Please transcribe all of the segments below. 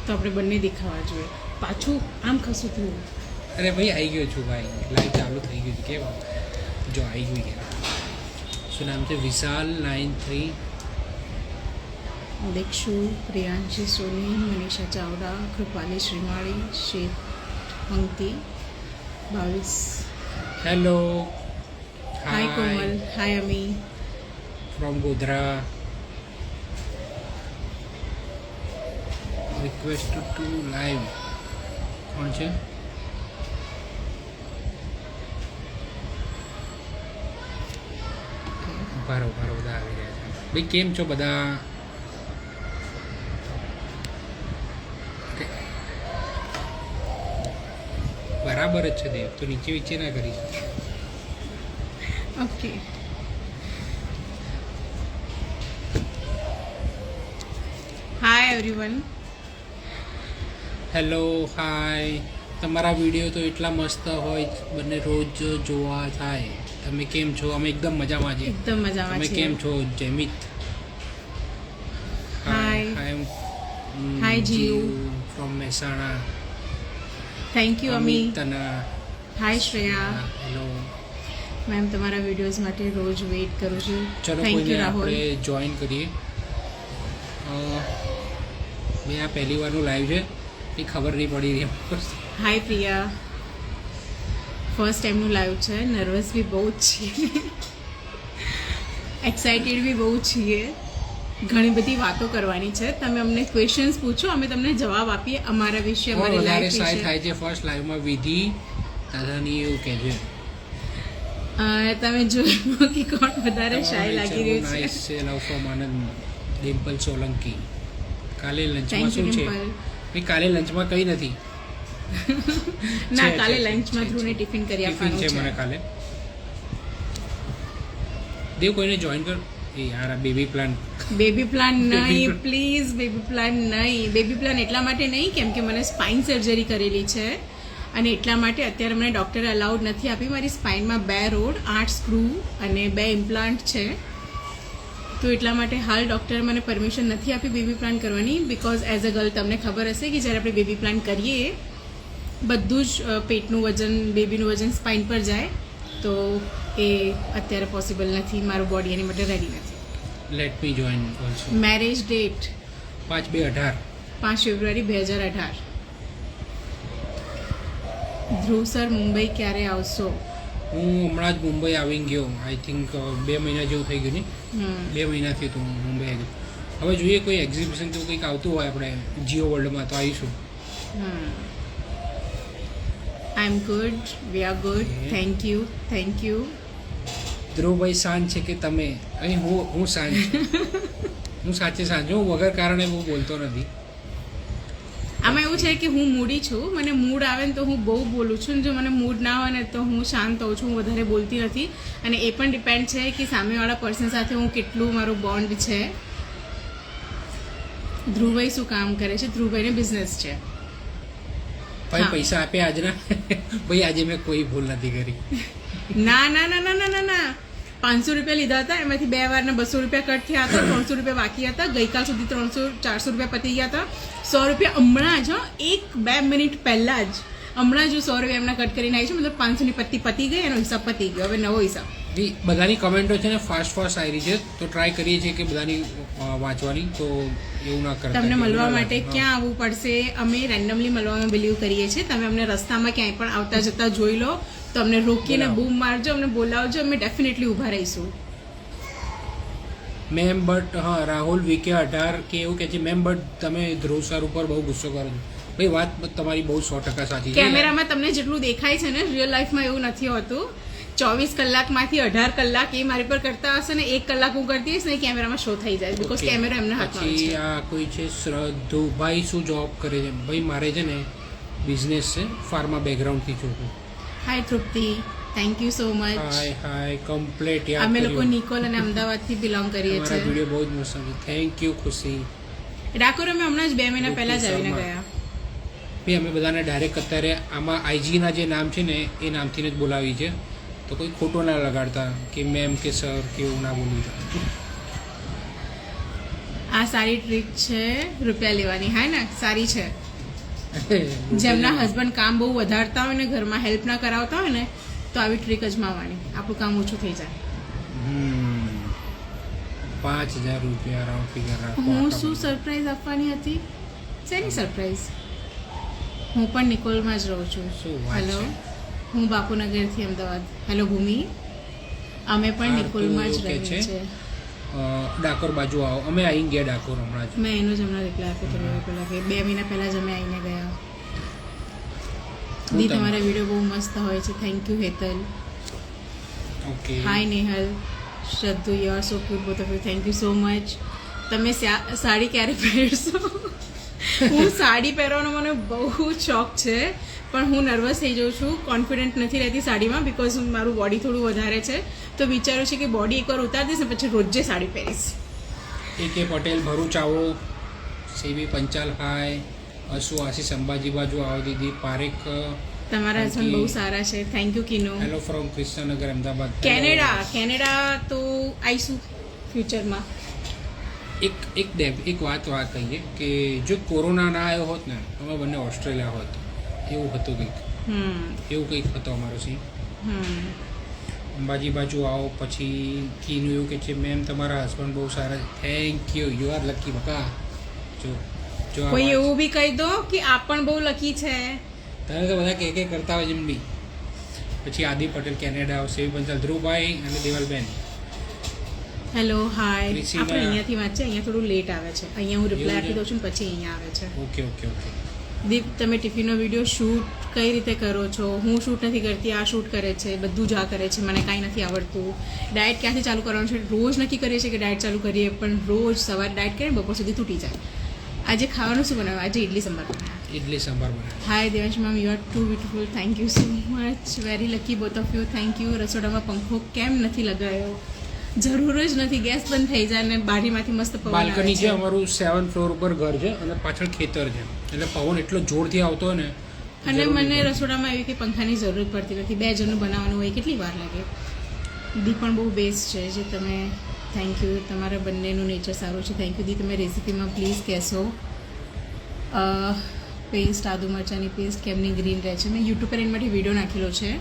તો આપણે બંને દેખાવા જોઈએ. પાછું આમ ખસું થયું. અરે ભાઈ આવી ગયો છું ભાઈ, લાઈવ ચાલુ થઈ ગયું છે. કેવું જો આવી ગયું યાર. શું નામ છે? Vishal 93. Dikshu, Priyanshi Soni, Manisha Chavda, Krupali Shrimali, Shaikh Ankit 22. Hello. Hi Komal, hi Ami. From Godhra. Request to live. કોણ છે? ભારો ભારો બધા આવી રહ્યા છે. ભાઈ કેમ છો બધા? બરાબર જ છે દેવ, તો નીચે વિચે ના કરીશ. Okay. Hi everyone. Hello, hi. તમારા વિડીયો તો એટલા મસ્ત હોય, બંને રોજ જોવા થાય. તમે કેમ છો? અમે એકદમ મજામાં છીએ. એકદમ મજામાં તમે છીએ. કેમ છો? જયમિત. હાય. Hi. Hi Jeev. From Mehsana. Thank you Ami. તના. હાય શ્રેયા. હેલો. મેમ તમારા વિડીયોઝ માટે રોજ વેઇટ કરું છું. ચલો થેન્ક કોઈને યુ રાહુલ. આપણે જોઈન કરીએ. મેં આ પહેલી વારનું લાઈવ છે, એ ખબર નહીં પડી રહી. હાય પ્રિયા. ફર્સ્ટ ટાઈમનું લાઈવ છે. નર્વસ બી બહુ જ છીએ, એક્સાઇટેડ બી બહુ છીએ. ઘણી બધી વાતો કરવાની છે. તમે અમને ક્વેશ્ચન્સ પૂછો, અમે તમને જવાબ આપીએ અમારા વિશે, અમારી વધારે લાઈફ સાય વિશે. થાય છે ફર્સ્ટ લાઈવમાં વિધિ દાદાની એવું કહે છે. તમે જોયું કે કોણ વધારે શાય લાગી રહ્યું છે. નાઈસ છે. લવ ફ્રોમ આનંદ. ડિમ્પલ સોલંકી. કાલે લંચમાં થેન્ક યુ શું છે? ડિમ્પલ. ભાઈ કાલે લંચમાં કંઈ નથી. ના, છે, કાલે છે, લંચમાં છે, ધ્રુવને ટિફિન કરી ટિફિન છે મને આપવાનું છે. કાલે. દેવ કોઈને જોઈન કર. એ યાર આ baby plan. Baby plan Baby નહીં, plan. પ્લીઝ બેબી પ્લાન નહીં. બેબી પ્લાન એટલા માટે નહીં કેમ કે મને સ્પાઇન સર્જરી કરેલી છે અને એટલા માટે અત્યારે મને ડૉક્ટરે અલાઉડ નથી આપી. મારી સ્પાઇનમાં 2 રોડ, 8 સ્ક્રૂ અને 2 ઇમ્પ્લાન્ટ છે. તો એટલા માટે હાલ ડૉક્ટરે મને પરમિશન નથી આપી બેબી પ્લાન કરવાની. બિકોઝ એઝ અ ગર્લ તમને ખબર હશે કે જ્યારે આપણે બેબી પ્લાન કરીએ બધું જ પેટનું વજન, બેબીનું વજન સ્પાઇન પર જાય. તો એ અત્યારે પોસિબલ નથી. મારું બોડી એની માટે રેડી નથી. Let me join also. Marriage date 5/2/18. 5 ફેબ્રુઆરી 2018. ધ્રુવ સર મુંબઈ ક્યારે આવશો? હું હમણાં જ મુંબઈ આવી ગયો. આઈ થિંક 2 મહિના જેવું થઈ ગયું ને. 2 મહિનાથી તો હું મુંબઈ આવી ગયો. હવે જોઈએ કોઈ એક્ઝિબિશન તો કંઈક આવતું હોય આપણે જીઓ વર્લ્ડમાં તો આવીશું. I am good, we are good. Thank you, thank you. ધ્રુવભાઈ શાંત છે કે તમે? અહીં હું શાંત છું. હું સાચે શાંત છું. હું વગર કારણે બહુ બોલતો નથી. આમાં એવું છે કે હું મૂડી છું. મને મૂડ આવે ને તો હું બહુ બોલું છું. જો મને મૂડ ના હોય ને તો હું શાંત હોઉં છું. હું વધારે બોલતી નથી. અને એ પણ ડિપેન્ડ છે કે સામેવાળા પર્સન સાથે હું કેટલું મારું બોન્ડ છે. ધ્રુવભાઈ શું કામ કરે છે? ધ્રુવભાઈને બિઝનેસ છે. ભાઈ હા. પૈસા આપ્યા આજના? ભાઈ આજે મેં કોઈ ભૂલ નથી કરી. ના ના ના ના ના ના ના 500 રૂપિયા લીધા હતા. એમાંથી 2 વારના 200 રૂપિયા કટ થયા હતા. 300 રૂપિયા બાકી હતા. ગઈકાલ સુધી 300-400 રૂપિયા પતી ગયા હતા. 100 રૂપિયા હમણાં જ, 1-2 મિનિટ પહેલા જ હમણાં જ 100 રૂપિયા એમના કટ કરીને આવી છે. મતલબ 500ની પતી ગઈ, એનો હિસાબ પતી ગયો. હવે નવો હિસાબ. બધાની કમેન્ટો છે ને ફાસ્ટ આવી રહી છે, તો ટ્રાય કરીએ છીએ કે બધાની વાંચવાની. તો એવું ના કરતા. તમને મળવા એવું ના માટે લાગે. ક્યાં આવવું પડશે? અમે રેન્ડમલી મળવામાં બિલીવ કરીએ છીએ. તમે અમને રસ્તામાં ક્યાંય પણ આવતા જતા જોઈ લો તો અમને રોકીને બોલાવો. બૂમ મારજો, અમને બોલાવજો. અમે ડેફિનેટલી ઊભા રહીશું. મેમ બટ હા રાહુલ VK 18 કે એવું કહે છે મેમ બટ તમે ધ્રુવ સર ઉપર બહુ ગુસ્સો કરો છો. ભાઈ વાત તમારી બહુ 100% સાચી છે. કેમેરામાં તમને જેટલું દેખાય છે ને, રિયલ લાઈફમાં એવું નથી હોતું. 24 કલાકમાંથી 18 કલાક એ મારી પર કરતા હશે ને 1 કલાક હું કરતી હશે ને કેમેરામાં શો થઈ જાય. Because Okay. કેમેરો એમના હાથમાં હોય પછી છે. આ કોઈ છે શ્રદ્ધુભાઈ, શું જોબ કરે છે? ભાઈ મારે છે ને બિઝનેસ છે, ફાર્મા બેકગ્રાઉન્ડથી છું હું. Hi Trupti, thank you so much. Hi complete યાદ અમે કર્યું. લોકો નિકોલ અને અમદાવાદથી બિલોંગ કરીએ તમારા છીએ. વિડીયો બહુ જ મસ્ત છે. થેન્ક યુ ખુશી. ડાકોર અમે હમણાં જ 2 મહિના પહેલા જ આવીને શર્મા. ગયા. ભાઈ અમે બધાને ડાયરેક્ટ અત્યારે આમાં આઈજીના જે નામ છે ને એ નામથી જ બોલાવી છે, તો કોઈ ખોટો ના લગાડતા કે મેમ કે સર કે એવું ના બોલવું. આ સારી ટ્રીક છે રૂપિયા લેવાની, હા ને સારી છે. જેમના હસબન્ડ કામ બહુ વધારતા હોય ને ઘરમાં હેલ્પ ના કરાવતા હોય ને તો આવી ટ્રીક અજમાવવાની, આપણું કામ ઓછું થઈ જાય. 5,000 રૂપિયા રાઉન્ડ ફિગર રાખો. હું શું સરપ્રાઈઝ આપવાની હતી? શેની સરપ્રાઈઝ? હું પણ નિકોલમાં જ રહું છું. શું વાત હેલો, છે? હું બાપુનગરથી અમદાવાદ. હેલો ભૂમિ, અમે પણ નિકોલમાં જ કે રહીએ છે? છીએ. ડાકોર બાજુ આવો. અમે આવી ગયા ડાકોર હમણાં જ. મેં એનો જ હમણાં રિપ્લાય આપ્યો થોડી વાર પહેલાં કે 2 મહિના પહેલાં જ અમે આવીને ગયા. દી તમારા વિડીયો બહુ મસ્ત હોય છે. Thank you Hetal. Okay. Hi Nehal, Shraddhu, you are so cute both of you. Thank you so much. તમે સાડી ક્યારે પહેરશો? હું સાડી પહેરવાનો મને બહુ જ શોખ છે, પણ હું નર્વસ થઈ જાઉં છું, કોન્ફિડન્ટ નથી રહેતી સાડીમાં, બિકોઝ મારું બોડી થોડું વધારે છે. તો વિચારું છે કે બોડી એકવાર ઉતારી દઈશ ને પછી રોજે સાડી પહેરીશ. AK પટેલ ભરૂચ આવો. સીવી પંચાલ હાય. અશુ આશીષ અંબાજી બાજુ આવો. દીદી પારેખ. તમારા હસબન્ડ બહુ સારા છે. થેન્ક યુ કિનો. Hello from Krishnanagar Ahmedabad. Canada તો આવીશું ફ્યુચરમાં. એક વાત કહીએ કે જો કોરોના ના આવ્યો હોત ને અમે બંને ઓસ્ટ્રેલિયા હોત. એવું હતું કંઈક. એવું કંઈક હતું અમારું સીન. અંબાજી બાજુ આવો. પછી કીનું એવું કે છે મેમ તમારા હસબન્ડ બહુ સારા. Thank you, you are lucky બકા. જો કોઈ એવું બી કહી દો કે આ પણ બહુ લકી છે. તમે તો બધા કે કરતા હોય જેમ બી. પછી આદિ પટેલ કેનેડા આવશે. પંચાલ ધ્રુવભાઈ અને દેવલબેન. Hello hi. ક્રિસિના. આપણે અહીંયાથી વાંચીએ, અહીંયા થોડું લેટ આવે છે. અહીંયા હું રિપ્લાય આપી દઉં છું ને પછી અહીંયા આવે છે. Okay okay okay. દીપ, તમે ટિફિનનો વિડીયો શૂટ કઈ રીતે કરો છો? હું શૂટ નથી કરતી, આ શૂટ કરે છે. બધું જ આ કરે છે, મને કાંઈ નથી આવડતું. ડાયટ ક્યાંથી ચાલુ કરવાનું છે? રોજ નક્કી કરીએ છીએ કે ડાયટ ચાલુ કરીએ, પણ રોજ સવારે ડાયટ કરીએ બપોર સુધી તૂટી જાય. આજે ખાવાનું શું બનાવ્યું? આજે ઇડલી સંભાર બનાવ્યા. ઇડલી સંભાર બનાવ્યા. Hi Devansh ma'am, you are too beautiful. Thank you so much. Very lucky both of you. Thank you. રસોડામાં પંખો કેમ નથી લગાવ્યો? જરૂર જ નથી. ગેસ બંધ થઈ જાય ને બારીમાંથી મસ્ત પવન આવે બાલ્કની છે. છે. અમારું 7th ફ્લોર ઉપર ઘર છે અને પાછળ ખેતર છે, એટલે પવન એટલો જોરથી આવતો હોય ને. અને મને રસોડામાં એવી કંઈ પંખાની જરૂર પડતી નથી. 2 જણનું બનાવવાનું હોય, કેટલી વાર લાગે? દી પણ બહુ બેસ્ટ છે જે તમે. Thank you. તમારા બંનેનું નેચર સારું છે. થેન્ક યુ દી. તમે રેસિપીમાં પ્લીઝ કહેશો પેસ્ટ આદુ મરચાંની પેસ્ટ કેમની ગ્રીન રહે છે? મેં યુટ્યુબ પર એના માટે વિડીયો નાખેલો છે.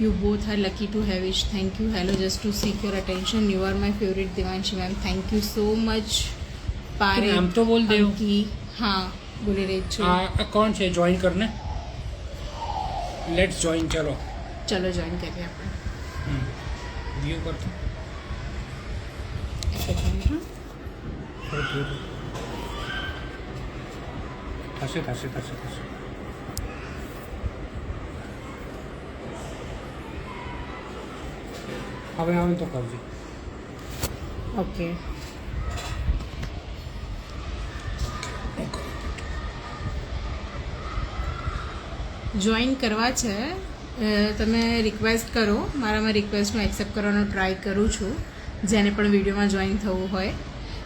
You both are lucky to have it. Thank you. Hello, just to seek your attention. You are my favourite Devanshi ma'am. Thank you so much. પારે નામ તો બોલ દે. હા, બોલી રહી છું. આ કોણ છે? જોઈન કરને. Let's join. ચલો ચલો જોઈન કરીએ આપણે. વ્યૂ કરતો. થશે થશે થશે થશે. હવે આવે તો કરજો. ઓકે. જોઈન કરવા છે. તમે રિક્વેસ્ટ કરો. મારામાં રિક્વેસ્ટનું એક્સેપ્ટ કરવાનો ટ્રાય કરું છું. જેને પણ વિડીયોમાં જોઈન થવું હોય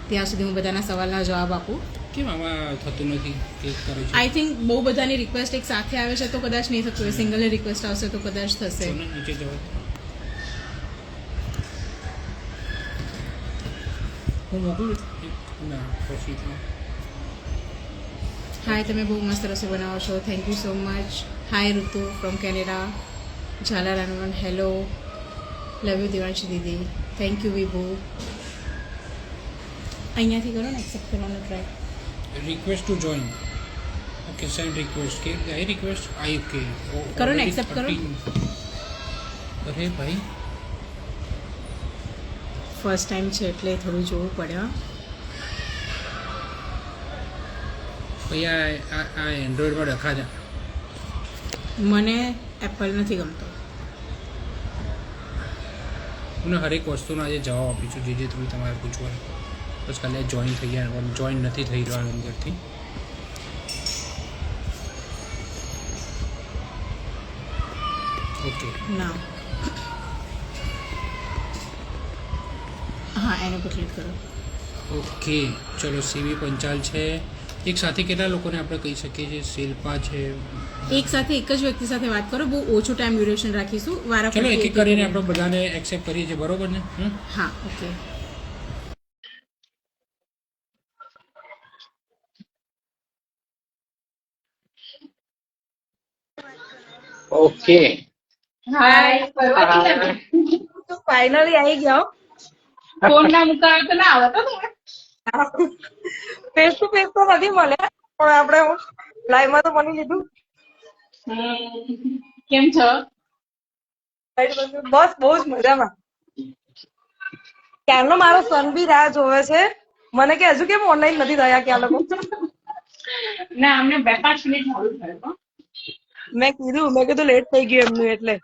ત્યાં સુધી હું બધાના સવાલના જવાબ આપું. કેમ આમાં થતું નથી? ક્લિક કરે છે. આઈ થિંક બહુ બધાની રિક્વેસ્ટ એક સાથે આવે છે તો કદાચ નહીં થતું હોય. સિંગલની રિક્વેસ્ટ આવશે તો કદાચ થશે. નીચે જવા. હું મોકલું ના પછી હાય, તમે બહુ મસ્ત રસોઈ બનાવો છો. Thank you so much. Hi Ritu from Canada. Zala રાનવન. હેલો, લવ યુ દેવાંશી દીદી. Thank you Vibhu. અહીંયાથી કરો ને એક્સેપ્ટ કરવાનો try. Request to join. Okay, send request. કે આઈ રિક્વેસ્ટ આઈ ઓકે કરો ને, accept કરો. અરે ભાઈ, ફર્સ્ટ ટાઈમ છે એટલે થોડું જોવું પડે. ભાઈ આ એન્ડ્રોઈડમાં ડખા છે. મને એપલ નથી ગમતો. હું હરેક વસ્તુનો આજે જવાબ આપીશું જે થોડું તમારે પૂછવાનું. બસ ખાલી જોઈન થઈ ગયા પણ જોઈન નથી થઈ રહ્યો અંદરથી. ઓકે ના, હા એને પર ક્લિક કરો. ઓકે ચલો. સીવી પંચાલ છે. એક સાથે કેટલા લોકોને આપણે કહી શકીએ છીએ? શિલ્પા છે. એક સાથે એક જ વ્યક્તિ સાથે વાત કરો. બહુ ઓછું ટાઈમ ડ્યુરેશન રાખીશું. ચલો વારાફરતી એક એક કરીને આપણે બધાને એક્સેપ્ટ કરીએ છીએ, બરોબર ને? હા, ઓકે. ઓકે હાય તો ફાઇનલી આવી ગયા ફોન ના મુકાયો તો ના આવતો તમે ફેસ ટુ ફેસ તો નથી મળ્યા પણ આપણે લાઈવ માં તો મળી લીધું. કેમ છો? બસ બહુ જ મજામાં. ક્યારનો મારો સન બી રાહ જોવે છે. મને કે હજુ કેમ ઓનલાઈન નથી થયા ક્યાં લોકો. ના અમને 2-5 મિનિટ મોડું થયું. મેં કીધું લેટ થઈ ગયું એમનું એટલે.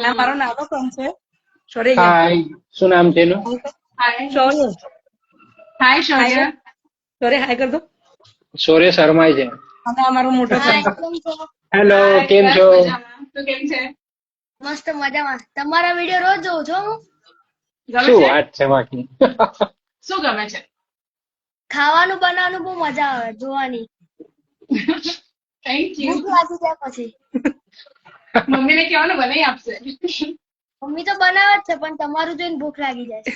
આ મારો નાનો સન છે. સોરી હાય શું નામ છે એનું? શૌર્ય. હાય શૌર્ય. સોરી હાય કર દો. શૌર્ય શર્માય છે. અને આ મારો મોટો સન. હેલો કેમ છો? તું કેમ છે? મસ્ત મજામાં. તમારા વિડીયો રોજ જોઉં છું હું. ગમે શું છે? વાત છે બાકી? શું ગમે છે? ખાવાનું બનાવવાનું બહુ મજા આવે જોવાની. Thank you. ભૂખ લાગી જાય પછી. મમ્મીને કહેવાનું બનાવી આપશે. મમ્મી તો બનાવે જ છે પણ તમારું જોઈને ભૂખ લાગી જાય છે.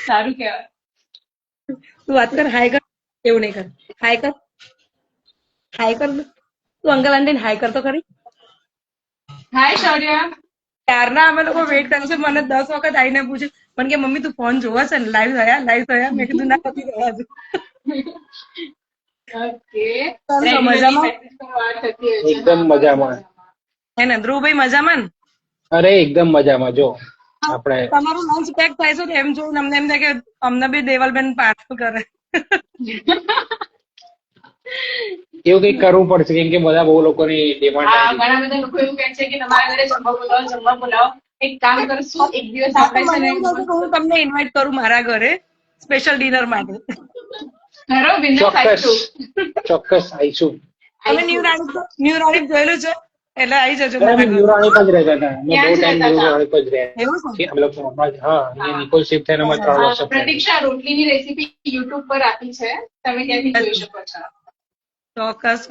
સારું કહેવાય. તું વાત કર હાય કર. એવું નહીં કર. હાય કર. હાય કર. તું અંકલ આંટી હાય કર તો ખરી. હાય શૌર્ય. ત્યારના અમે લોકો વેઇટ કર્યું છે. મને 10 વખત આવીને પૂછે પણ કે મમ્મી તું ફોન જોવા છે ને લાઈવ થયા મેં કીધું ના નથી થયા હજુ. ઓકે. કેમ છો, મજામાં? એકદમ મજામાં. હે ને ધ્રુવભાઈ મજામાં ને? અરે એકદમ મજામાં. જો આપણે તમારું લંચ પેક થાય છે ને એમ જોઈને અમને એમ થાય કે અમને બી દેવલબેન પાર્સલ કરે. એવું કંઈક કરવું પડશે કેમ કે બધા બહુ લોકોની ડિમાન્ડ હા આવી ઘણા બધા લોકો એવું કહે છે કે તમારા ઘરે જમવા બોલાવો. એક કામ કરશું એક દિવસ આપણે છે મને ને એવું લાગે કે હું તમને ઇન્વાઇટ કરું મારા ઘરે સ્પેશિયલ ડિનર માટે. ઘરો બિંદાસ ચોક્કસ આવીશું. ચોક્કસ આવીશું. તમે ન્યુ રાણીપ જોયેલું છે એટલે આવી જજો અરે અમે મારા ન્યુ ઘરે. રાણીપ જ રહેતા હતા. અમે ત્યાં બહુ જ ટાઈમ રહેતા ન્યુ હતા. રાણીપ જ રહ્યા એવું છે? છીએ. અમે લોકો હમણાં જ અહીંયા નિકોલ શિફ્ટ થઈને અમે 3 વર્ષ થયા. પ્રતીક્ષા રોટલીની રેસીપી યુટ્યુબ પર આપી છે તમે ત્યાંથી જોઈ શકો છો. ચોક્કસ.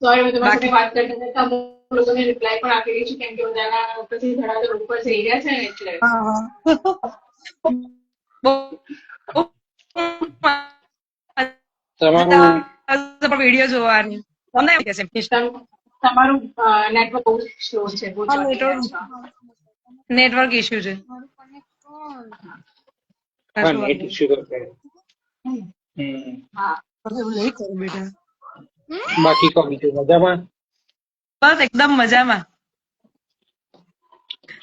સોરી મેં તમારી બાકી સાથે વાત કરતા કરતા અમુક લોકોને રિપ્લાય પણ આપી રહી છું કેમ કે બધાના પછી ઘણા તો રોડ પર જઈ રહ્યા છે ને એટલે. હા. તમારું વિડીયો જોવાની તમને એમ કે છે તમારું નેટવર્ક બહુ સ્લો છે બહુ હા, ચોટી રહ્યા છો. નેટવર્ક ઇશ્યુ છે. મારું connect કોણ? હા નેટ ઇશ્યુ તો છે. હા એવું નહીં કરું બેટા. બાકી કહો બીજું મજામાં? બસ એકદમ મજામાં.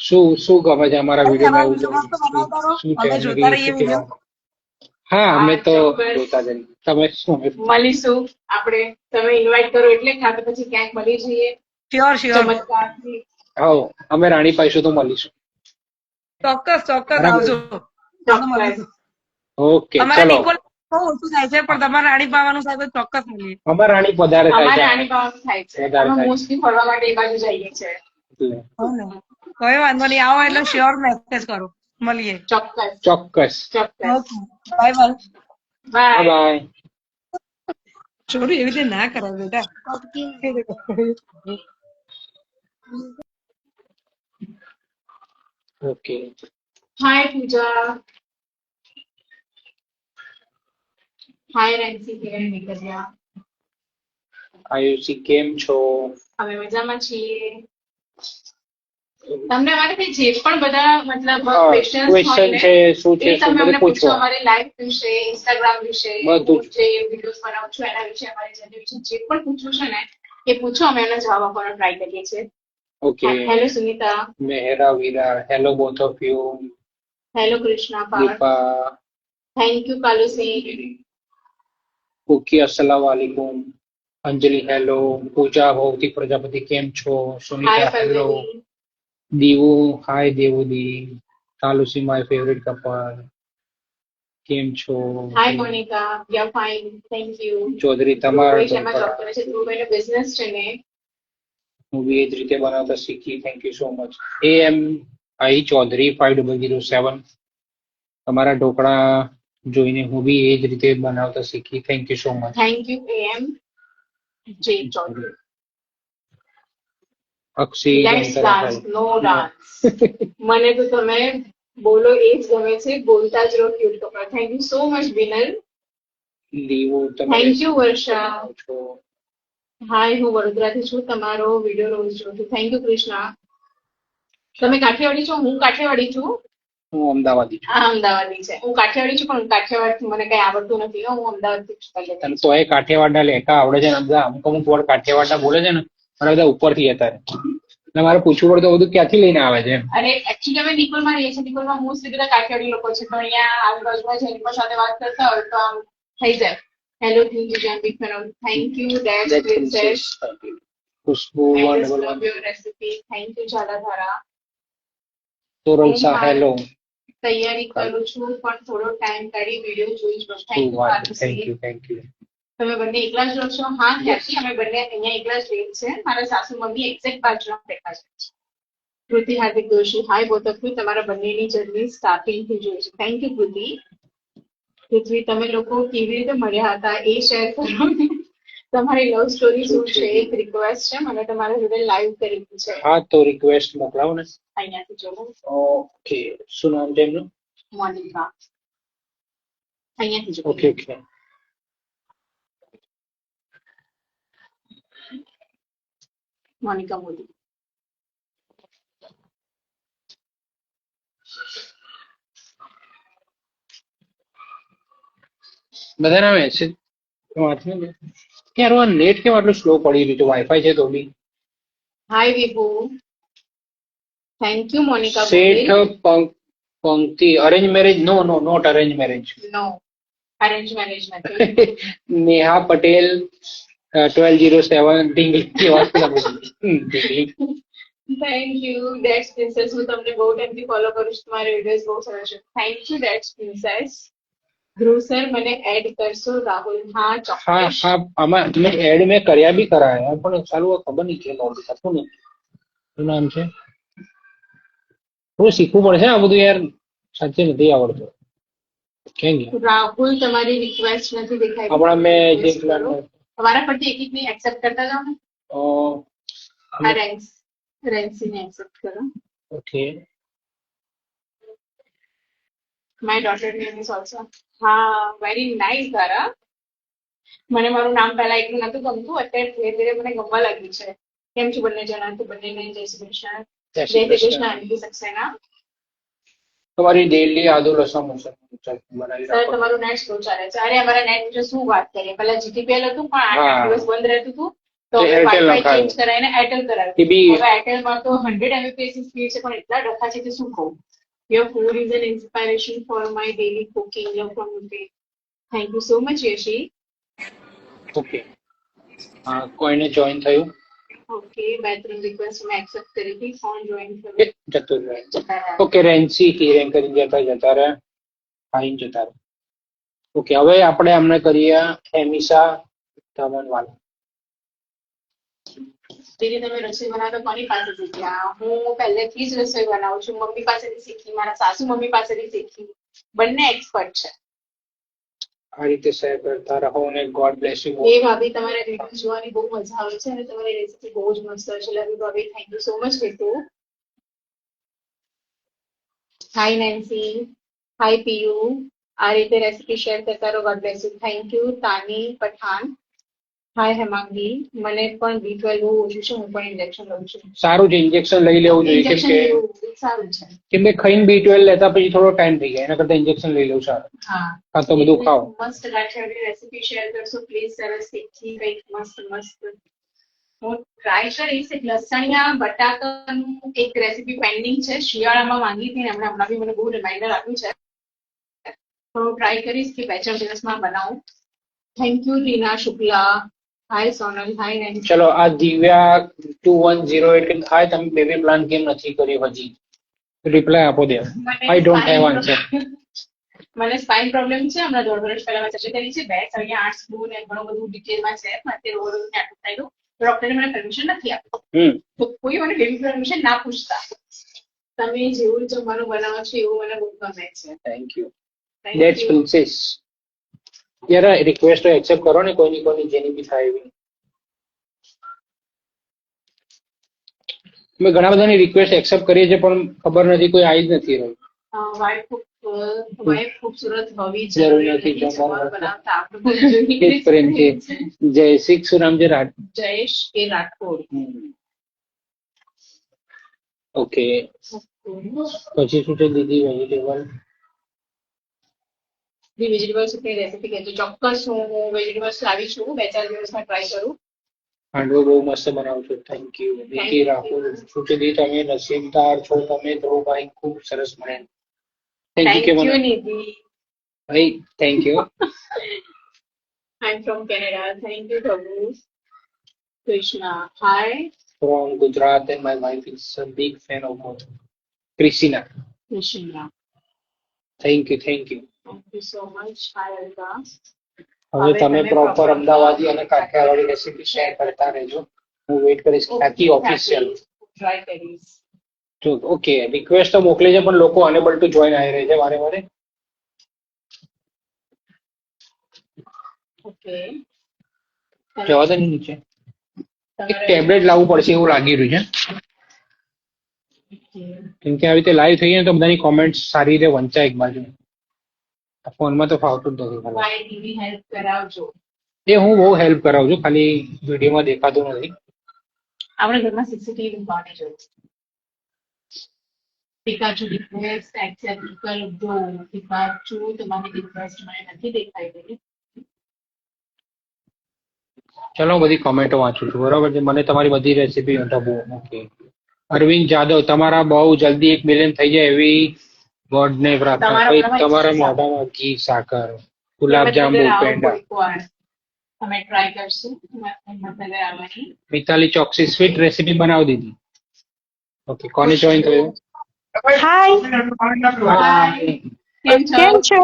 શું ગમે છે અમારા વિડીયોમાં એવું મસ્ત બનાવતા રહો. શું છે અમે એમને જોતા કઈ રહીએ શું વિડીયો. કહેવાનું? હા અમે તો ચોક્કસ. જોતા જઈએ. તમે શું મળીશું આપણે તમે ઇન્વાઇટ કરો એટલે ખાતે પછી ક્યાંક મળી જઈએ શ્યોર ચમત્કારથી. હા અમે રાણી પાઈશું તો મળીશું. ચોક્કસ બરાબર. આવજો. ચોક્કસ. ઓકે અમારે ચલો. નિકોલ બહુ ઓછું થાય છે પણ તમારે રાણી પાવાનું થાય તો ચોક્કસ મળીએ. અમાર રાણી વધારે થાય અમારે છે રાણી પાવાનું થાય છે વધારે અમે થાય. મોસ્ટલી ફરવા માટે એ બાજુ જઈએ છીએ. એટલે કોઈ વાંધો નહીં આવો એટલે શ્યોર મેસેજ કરો મળીએ. ચોક્કસ ચોક્કસ. ચોક્કસ. Okay bye bye. Bye bye. Bye. છોડું એવી રીતે ના કરાય બેટા. ઓકે હાય પૂજા. હાય રેન્સી કિરણ નીકળ્યા. આયુષી કેમ છો? અમે મજામાં છીએ. તમને અમારાથી જે પણ બધા મતલબ ક્વેશ્ચન્સ હોય ક્વેશ્ચન ને છે શું છે એ શું તમે બધું અમને પૂછો પૂછો. અમારી લાઈફ વિશે ઇન્સ્ટાગ્રામ વિશે બધું જ. જે વિડીયોઝ બનાવું છું એના વિશે અમારી જનરેશન જે પણ પૂછવું છે ને એ પૂછો અમે એના જવાબ આપવાનો ટ્રાય કરીએ છીએ. Okay hello Sunita. Mehra Vira hello both of you. Hello Krishna પાર. Deepa thank you Kalusinh. કુકી અસલામ વાલેકુમ. અંજલિ હેલો. પૂજા ભૌતિક પ્રજાપતિ કેમ છો? Hi Sunita hello. પલ્લવી. દીવો હાય દેવુદી. કાલુસી માય ફેવરેટ કપલ કેમ છો? Hi Monika. We are fine thank you. Chaudhary તમારો ધ્રુવભાઈ શેમાં જોબ કરે છે? ધ્રુવભાઈનો બિઝનેસ છે ને. હું બી એ જ રીતે બનાવતા શીખી. Thank you so much. AMI Chaudhari 5007 તમારા ઢોકળા જોઈને હું બી એ જ રીતે બનાવતા શીખી. Thank you so much. Thank you AM જે Chaudhary. Akshi let's dance no dance. મને તો તમે બોલો એ જ ગમે છે બોલતા જ રહો ક્યુટ કપડા. Thank you so much Vinal. લીવો તમે થેન્ક યુ વર્ષા. છો. હાય, હું વડોદરાથી છું. તમારો વિડીયો રોજ જોઉં છું. Thank you Krishna. તમે કાઠિયાવાડી છો? હું કાઠિયાવાડી છું. હું અમદાવાદી છું. હા, અમદાવાદી છે. હું કાઠિયાવાડી છું, પણ કાઠિયાવાડ મને કઈ આવડતું નથી. હું અમદાવાદથી છું. તને તો એ કાઠિયાવાડના લેખા આવડે છે ને બધા અમુક અમુક વર્ડ કાઠિયાવાડના બોલે છે ને મને બધા ઉપરથી જતા રહે એટલે મારે પૂછવું પડે તો બધું ક્યાંથી લઈને આવે છે એમ. અને એકચ્યુઅલી અમે નિકોલમાં રહીએ છીએ. નિકોલમાં મોસ્ટલી બધા કાઠિયાવાડી લોકો છે, તો અહીંયા આજુબાજુમાં જેની પણ સાથે વાત કરતા હોય તો આમ થઈ જાય. Hello big fan. Thank you ડેશ That princess. princess, Khushbu I 111 just love your recipe. Thank you જાલાધારા. તોરલ શાહ હેલો. તૈયારી કરું છું, પણ થોડો ટાઈમ કાઢી વિડીયો જોઈશ. શું થેન્ક યુ વાત પારુસી. Thank you. તમે બંને એકલા જ રહો છો? હા, ખ્યાતિ, અમે બંને અહીંયા એકલા જ રહીએ છીએ. મારા સાસુ મમ્મી એક્ઝેક્ટ બાજુમાં રહેતા છે. કૃતિ હાર્દિક દોશી. હાય બોથ ઓફ યુ. તમારા બંનેની જર્ની સ્ટાર્ટિંગ થી જોઈ છે. થેન્ક યુ કૃતિ. પૃથ્વી, તમે લોકો કેવી રીતે મળ્યા હતા એ શેર કરો. તમારી લવ સ્ટોરી શું છે? એક રિક્વેસ્ટ છે, મને તમારા જોડે લાઈવ કરવી છે. હા તો રિક્વેસ્ટ મોકલાવો ને. અહીંયાથી જોવો. ઓકે, શું નામ છે એમનું? મોનિકા. અહીંયાથી જોવો. Okay okay. મોનિકા મોદી. બધાના મેસેજ વાંચને દે. યાર આ નેટ કેમ આટલું સ્લો પડી રહ્યું છે? વાઈફાઈ છે તો બી. Hi Vibhu. Thank you Monika Sheth Modi. Pankti arrange marriage? No no, not arrange marriage. No, arrange marriage નથી. નેહા પટેલ 1207 ઢીંગલી વાત ઢીંગલી. Thank you that's princess. હું તમને બહુ ટાઈમથી ફોલો કરું છું. તમારા વિડીયોઝ બહુ સરસ છે. Thank you that's princess. Dhruv sir, મને એડ કરશો? રાહુલ. હા, હા ચોક્કસ. હા, આમાં મેં એડ મેં કર્યા બી કરાયા પણ સારું ખબર નહીં કેમ ઓલું થતું ને. શું નામ છે? થોડું શીખવું પડશે આ બધું યાર, સાચે નથી આવડતું. કેમ યાર? રાહુલ, તમારી રિક્વેસ્ટ નથી દેખાઈ. હમણાં મેં જે તમારા પરથી એક એકની એક્સેપ્ટ કરતા જાઓ ને. આ રેન્સીને એક્સેપ્ટ કરો. Okay. My daughter name is also. હા, વેરી નાઇસ ધારા. મને મારું નામ પહેલા એટલું નતું ગમતું, અત્યારે ધીરે ધીરે મને ગમવા લાગ્યું છે. કેમ છું બંને જણા? તો બંનેને જય શ્રી કૃષ્ણ. જય શ્રી કૃષ્ણ. આંટી સક્સેના. તમારી ડેલી આદુ લસણ મસળ બનાવી સર, રાખો. તમારું નેટ સ્લો ચાલે છે. અરે અમારા નેટ વિશે શું વાત કરીએ? પહેલા જીટીપીએલ હતું, પણ 8 દિવસ બંધ રહેતું હતું, તો તો એરટેલ વાઈફાઈ નખાયું. ચેન્જ કરાવીને એરટેલ કરાવ્યું. એ બી હવે એરટેલમાં તો 100 Mbps સ્પીડ છે, પણ એટલા ડખા છે કે શું કહું. Your food is an inspiration for my daily cooking. Love from UK. Thank you so much Yashi. Okay. હા, કોઈને જોઈન થયું? ઓકે, 2-3 રિક્વેસ્ટ મેં એક્સેપ્ટ કરી હતી. ફોન જોઈન એ થયું. જતું રહે. ઓકે, રેન્સી હિરેન કરી જતા રહે. ફાઈન જતા રહે. ઓકે, હવે આપણે અમને કરીએ એમિસા ધમનવાલા. દીદી, તમે રસોઈ બનાવતા કોની પાસે શીખ્યા? હું પહેલેથી જ રસોઈ બનાવું છું. મમ્મી પાસેથી શીખી, મારા સાસુ મમ્મી પાસેથી શીખી. બંને એક્સપર્ટ છે. આ રીતે શેર કરતા રહો અને ગોડ બ્લેસ યુ. એ ભાભી, તમારા વિડીયો જોવાની બહુ મજા આવે છે અને તમારી રેસીપી બહુ જ મસ્ત છે. લવ યુ ભાભી. Thank you so much Hetu. Hi Nancy. Hi Piyu. આ રીતે રેસીપી શેર કરતા રહો. God bless you. Thank you Tani Pathan. Hi Hemangi. મને પણ B12 બહુ ઓછું છે. હું પણ ઇન્જેક્શન લઉં છું. સારું છે, ઇન્જેક્શન લઈ લેવું જોઈએ કેમ ઇન્જેક્શન કે લેવું સારું છે. કેમ કે ખાઈને B12 લેતા પછી થોડો ટાઈમ થઈ જાય, એના કરતા ઇન્જેક્શન લઈ લેવું સારું. હા, હા તો બધું ખાઓ. મસ્ત કાઠિયાવાડી રેસીપી શેર કરશો પ્લીઝ? સરસ તીખી કંઈક મસ્ત મસ્ત. હું ટ્રાય કરીશ. એક લસણિયા બટાકાનું એક રેસીપી પેન્ડિંગ છે. શિયાળામાં માંગી હતી ને હમણાં બી મને બહુ રિમાઇન્ડર આપ્યું છે. તો ટ્રાય કરીશ કે 2-4 દિવસમાં બનાવું. Thank you Reena Shukla. Hi Sonal. Hi Nancy. ચલો, આ દિવ્યા 2108 હાય, તમે બેબી પ્લાન કેમ નથી કર્યો હજી? રિપ્લાય આપો દે. I don't have answer. મને સ્પાઇન પ્રોબ્લેમ છે. હમણાં 1.5 વર્ષ પહેલા મેં સર્જરી કરી છે. 2.8 સ્ક્રૂ ને ઘણું બધું ડિટેલમાં છે. અત્યારે ઓવરઓલ આટલું થયેલું. ડોક્ટરે મને પરમિશન નથી આપી. તો કોઈ મને બેબી પરમિશન ના પૂછતા. તમે જેવું જમવાનું બનાવો છો એવું મને બહુ ગમે છે. Thank you. That's princess. યાર રિક્વેસ્ટ એક્સેપ્ટ કરો ને કોઈની જેની બી થાય એવી. મેં ઘણા બધાની રિક્વેસ્ટ એક્સેપ્ટ કરી છે પણ ખબર નથી કોઈ આવી જ નથી રહ્યું. વાઇટ વાઇફ ખૂબસૂરત હોવી જરૂર જરૂરી નથી નથી જમવાનું. જમવાનું બનાવતા આપણે બધું એ જ પ્રેમ છે. જયસિક શું નામ છે? જયેશ કે રાઠોડ. ઓકે, પછી શું છે દીદી? વેજીટેબલ વેજીટેબલ્સ ની રેસીપી કહેજો. ચોક્કસ હું વેજીટેબલ્સ લાવી છું, 2-4 દિવસમાં ટ્રાય કરું. હાંડવો બહુ મસ્ત બનાવો છો. Thank you. વિકી રાહુલ શું છે દીદી? તમે નસીબદાર છો, તમે ધ્રુવભાઈ ખૂબ સરસ મળે. થેન્ક યુ કે મને નિધિ. ભાઈ, thank you. I am from Canada. Thank you ધબુ. Krishna hi. From Gujarat and my wife is a big fan of both. Christina Krishna thank you, thank you. Thank you so much. Hi Alka. હવે તમે proper અમદાવાદી અને Kathiawadi recipe share કરતા રહેજો. હું weight કરીશ. ખ્યાતિ official. Try કરીશ. જો ઓકે, રિક્વેસ્ટ તો મોકલી છે પણ લોકો અનેબલ ટુ જોઈન આવી રહી છે વારે વારે. ઓકે. જવા દે ને નીચે. એક ટેબ્લેટ લાવવું પડશે એવું લાગી રહ્યું છે, કેમ કે આવી રીતે લાઈવ થઈએ ને તો બધાની કોમેન્ટ સારી રીતે વંચાય એક બાજુ. ફોનમાં તો ફાવતું જ નથી ખાલી. ભાઈ ટીવી હેલ્પ કરાવજો. એ હું બહુ હેલ્પ કરાવું છું, ખાલી વિડીયોમાં દેખાતું નથી. આપણા ઘરમાં સીસીટીવી મૂકવાની જોઈએ. પિકાચુ રિક્વેસ્ટ એક્સેપ્ટ કરજો. પિકાચુ તમારી રિક્વેસ્ટ મને નથી દેખાઈ રહી. ચલો હું બધી કોમેન્ટો વાંચું છું, બરોબર છે. મને તમારી બધી રેસીપી બહુ ઓકે. અરવિંદ જાદવ, તમારા બહુ જલ્દી 1 મિલિયન થઈ જાય એવી ગોડ ને પ્રાર્થના. ભાઈ તમારા મોઢામાં ઘી, સાકર, ગુલાબજાંબુ, પેંડા. તમે ટ્રાય કરશો હિંમતનગર આવવાની. મિતાલી ચોકસી સ્વીટ રેસીપી બનાવી દીધી. ઓકે, કોને જોઈન થયું? હાય, કેમ છો?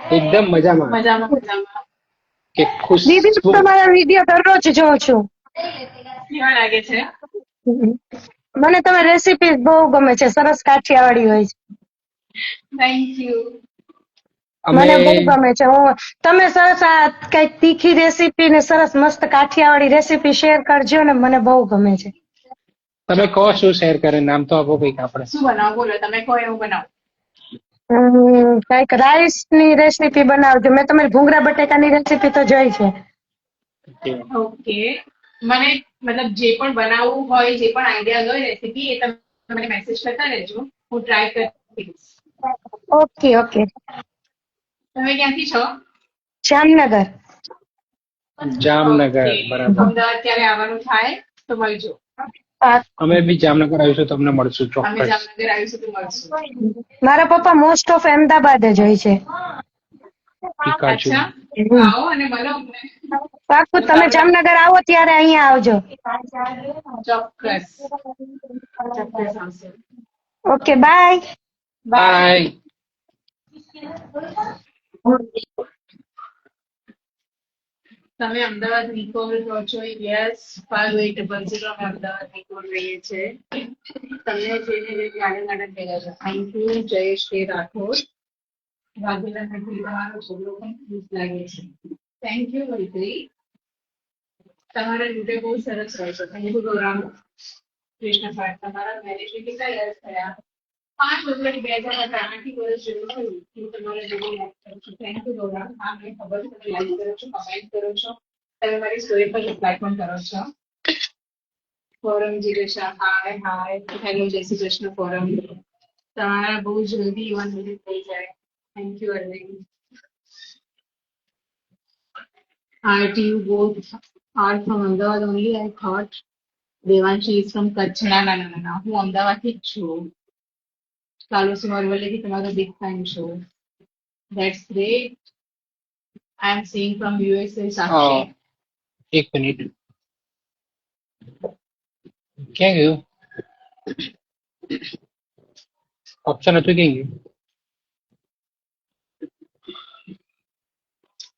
એકદમ મજામાં. મજામાં મજામાં. કે ખુશ દીદી, હું તમારા વિડીયો દરરોજ જોઉં છું. કેવા લાગે છે? મને તમારી રેસીપી બહુ ગમે છે, સરસ કાઠિયાવાડી હોય છે. Thank you. મને બહુ ગમે છે. તમે સરસ આ કઈક તીખી રેસીપી ને સરસ મસ્ત કાઠિયાવાડી રેસીપી શેર કરજો ને, મને બહુ ગમે છે. તમે કહો શું શેર કરે, નામ તો આપો કઈક. આપણે શું બનાવો બોલો, તમે કહો એવું બનાવો. કઈક રાઈસ ની રેસીપી બનાવજો. મેં તમારી ભૂંગળા બટેકાની રેસીપી તો જોઈ છે. ઓકે, મને મતલબ જે પણ બનાવવું હોય, જે પણ આઈડિયા હોય રેસીપી, એ તમે મને મેસેજ કરતા રહેજો, હું ટ્રાય કરીશ. Okay okay. તમે ક્યાંથી છો? જામનગર. જામનગર, Okay. બરાબર. અમદાવાદ ક્યારે આવવાનું થાય તો મળજો. અમે બી જામનગર આવીશું, તમને મળશું અમે ચોક્કસ. જામનગર આવીશું તો મળશું. મારા પપ્પા મોસ્ટ ઓફ અમદાવાદ જ હોય છે. પિકાચુ. અચ્છા, આવો અને મળો અમને. પાકું, તમે જામનગર આવો ત્યારે અહીંયા આવજો. ચોક્કસ ચોક્કસ આવશે. Okay, bye. બાય. તમે અમદાવાદ નિકોલ રહો છો? યસ, 5800 અમે અમદાવાદ નિકોલ રહીએ છીએ. તમને જોઈને જે ગાર્ડન ગાર્ડન ભેગા છે. થેન્ક યુ જયેશ કે રાઠોડ. વાઘેલા નથી, તમારો છોકરો પણ ખુશ લાગે છે. થેન્ક યુ વૈત્રી. તમારા વિડીયો બહુ સરસ હોય છે. Thank you ગૌરામ. કૃષ્ણ પાઠ. તમારા મેરેજ કેટલા યર્સ થયા? 5 વર્ષ, 2018 વર્ષ જેવું થયું. હું તમારા જોડે લાઈક કરું છું. થેન્ક યુ ગૌરામ. હા, મને ખબર છે તમે લાઈક કરો છો, કમેન્ટ કરો છો, તમે મારી સ્ટોરી પર રિપ્લાય પણ કરો છો. ફોરમ જીગેશા, હાય હાય. હેલો, જય શ્રી કૃષ્ણ ફોરમ. તમારા બહુ જલ્દી 1 મિનિટ થઈ જાય. Thank you Arvind. Aren't you both are from Ahmedabad only? I thought Devanshi is from Kutch. ના. હું અમદાવાદથી જ છું. કાલુસી મોરવલ્લીથી તમારો બિગ ફેન છું. That's great. I am seeing from USA, Sakshi. એક મિનિટ, ક્યાં ગયું ઓપ્શન હતું? ક્યાં ગયું?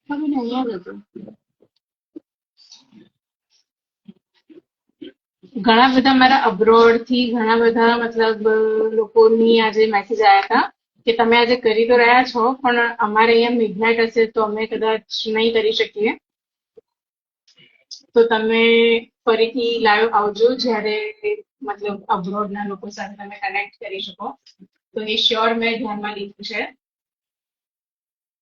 હવે ને અહીંયા જ હતું. ઘણા બધા મારા અબ્રોડ થી ઘણા બધા મતલબ લોકોની આજે મેસેજ આવ્યા હતા કે તમે આજે કરી તો રહ્યા છો પણ અમારે અહીંયા મિડનાઇટ હશે તો અમે કદાચ નહીં કરી શકીએ, તો તમે ફરીથી લાઈવ આવજો જ્યારે મતલબ અબ્રોડના લોકો સાથે તમે કનેક્ટ કરી શકો. તો એ શ્યોર મેં ધ્યાનમાં લીધું છે.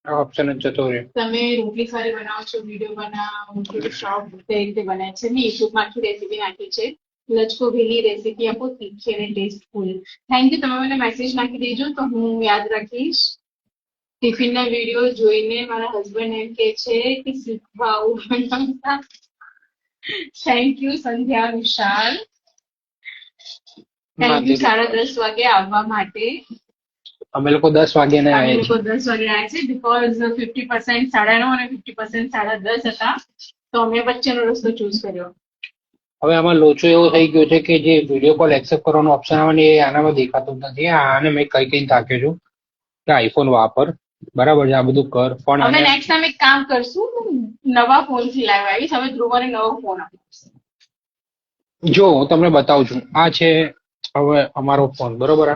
આ ઓપ્શન જ જતો રહ્યો. તમે રોટલી સારી બનાવો છો, વિડીયો બનાવો, રોટલી સોફ્ટ તે રીતે બનાવે છે. મેં યુટ્યુબમાં આખી રેસીપી નાખી છે. લચકો ભેલી રેસીપી આપો, તીખી અને ટેસ્ટફુલ. Thank you. તમે મને મેસેજ નાખી દેજો તો હું યાદ રાખીશ. ટિફિનના વિડીયો જોઈને મારા હસબન્ડ એમ કે છે કે શીખવા આવું બનાવતા. Thank you Sandhya Vishal. Thank you 10:30 વાગે આવવા માટે. અમે લોકો 10 વાગ્યા ને અમે આવ્યા લોકો 10 વાગે આવ્યા છે બીકોઝ 50% 9:30 અને 50% 10:30 હતા, તો અમે વચ્ચેનો રસ્તો ચૂઝ કર્યો. હવે આમાં લોચો એવો થઈ ગયો છે કે જે વિડીયો કોલ એક્સેપ્ટ કરવાનો ઓપ્શન આવે ને એ આનામાં દેખાતું જ નથી. આને મેં કઈ થાક્યો છું કે આઈફોન વાપર, બરાબર છે, આ બધું કર, પણ હવે નેક્સ્ટ ટાઈમ એક કામ કરશું, નવા ફોન થી લાવી આવીશ. હવે ધ્રુવને નવો ફોન આપીશ. જો હું તમને બતાવું છું. આ છે હવે અમારો ફોન, બરોબર.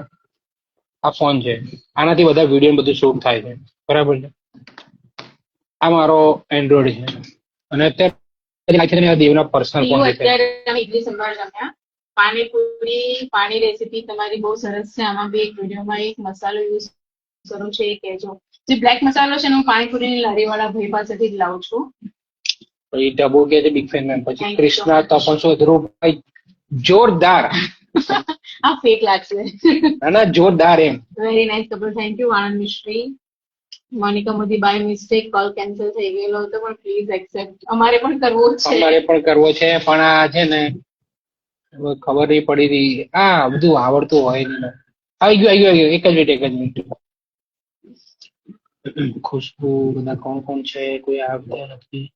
આ ફોન છે, આનાથી બધા વિડીયો બધું શૂટ થાય છે, બરાબર છે. આ મારો એન્ડ્રોઈડ છે અને અત્યારે દેવના પર્સનલ ફોન છે. અત્યારે અમે ઇડલી સંભાર જમ્યા. પાણીપુરી પાણી રેસીપી તમારી બહુ સરસ છે. આમાં બી એક વિડીયોમાં એક મસાલો યુઝ કરું છે એ કહેજો. જે બ્લેક મસાલો છે ને હું પાણીપુરીની લારીવાળા ભાઈ પાસેથી જ લાવું છું. પછી ડબો કે છે બિગ ફેન મેન, પછી Thank you Krishna so much. તપસ્વો ધ્રુવભાઈ જોરદાર. આ ફેક લાગશે. ના જોરદાર એમ. Very nice couple. Thank you Anand Mishri. Monika Modi by mistake call cancel થઈ ગયેલો હતો પણ પ્લીઝ એક્સેપ્ટ. અમારે પણ કરવો છે. અમારે પણ કરવો છે પણ આ છે ને હવે ખબર નહીં પડી રહી. આ બધું આવડતું હોય નહીં. આવી ગયું. એક જ મિનિટ. ખુશ્બુ, બધા કોણ છે, કોઈ આવતા નથી.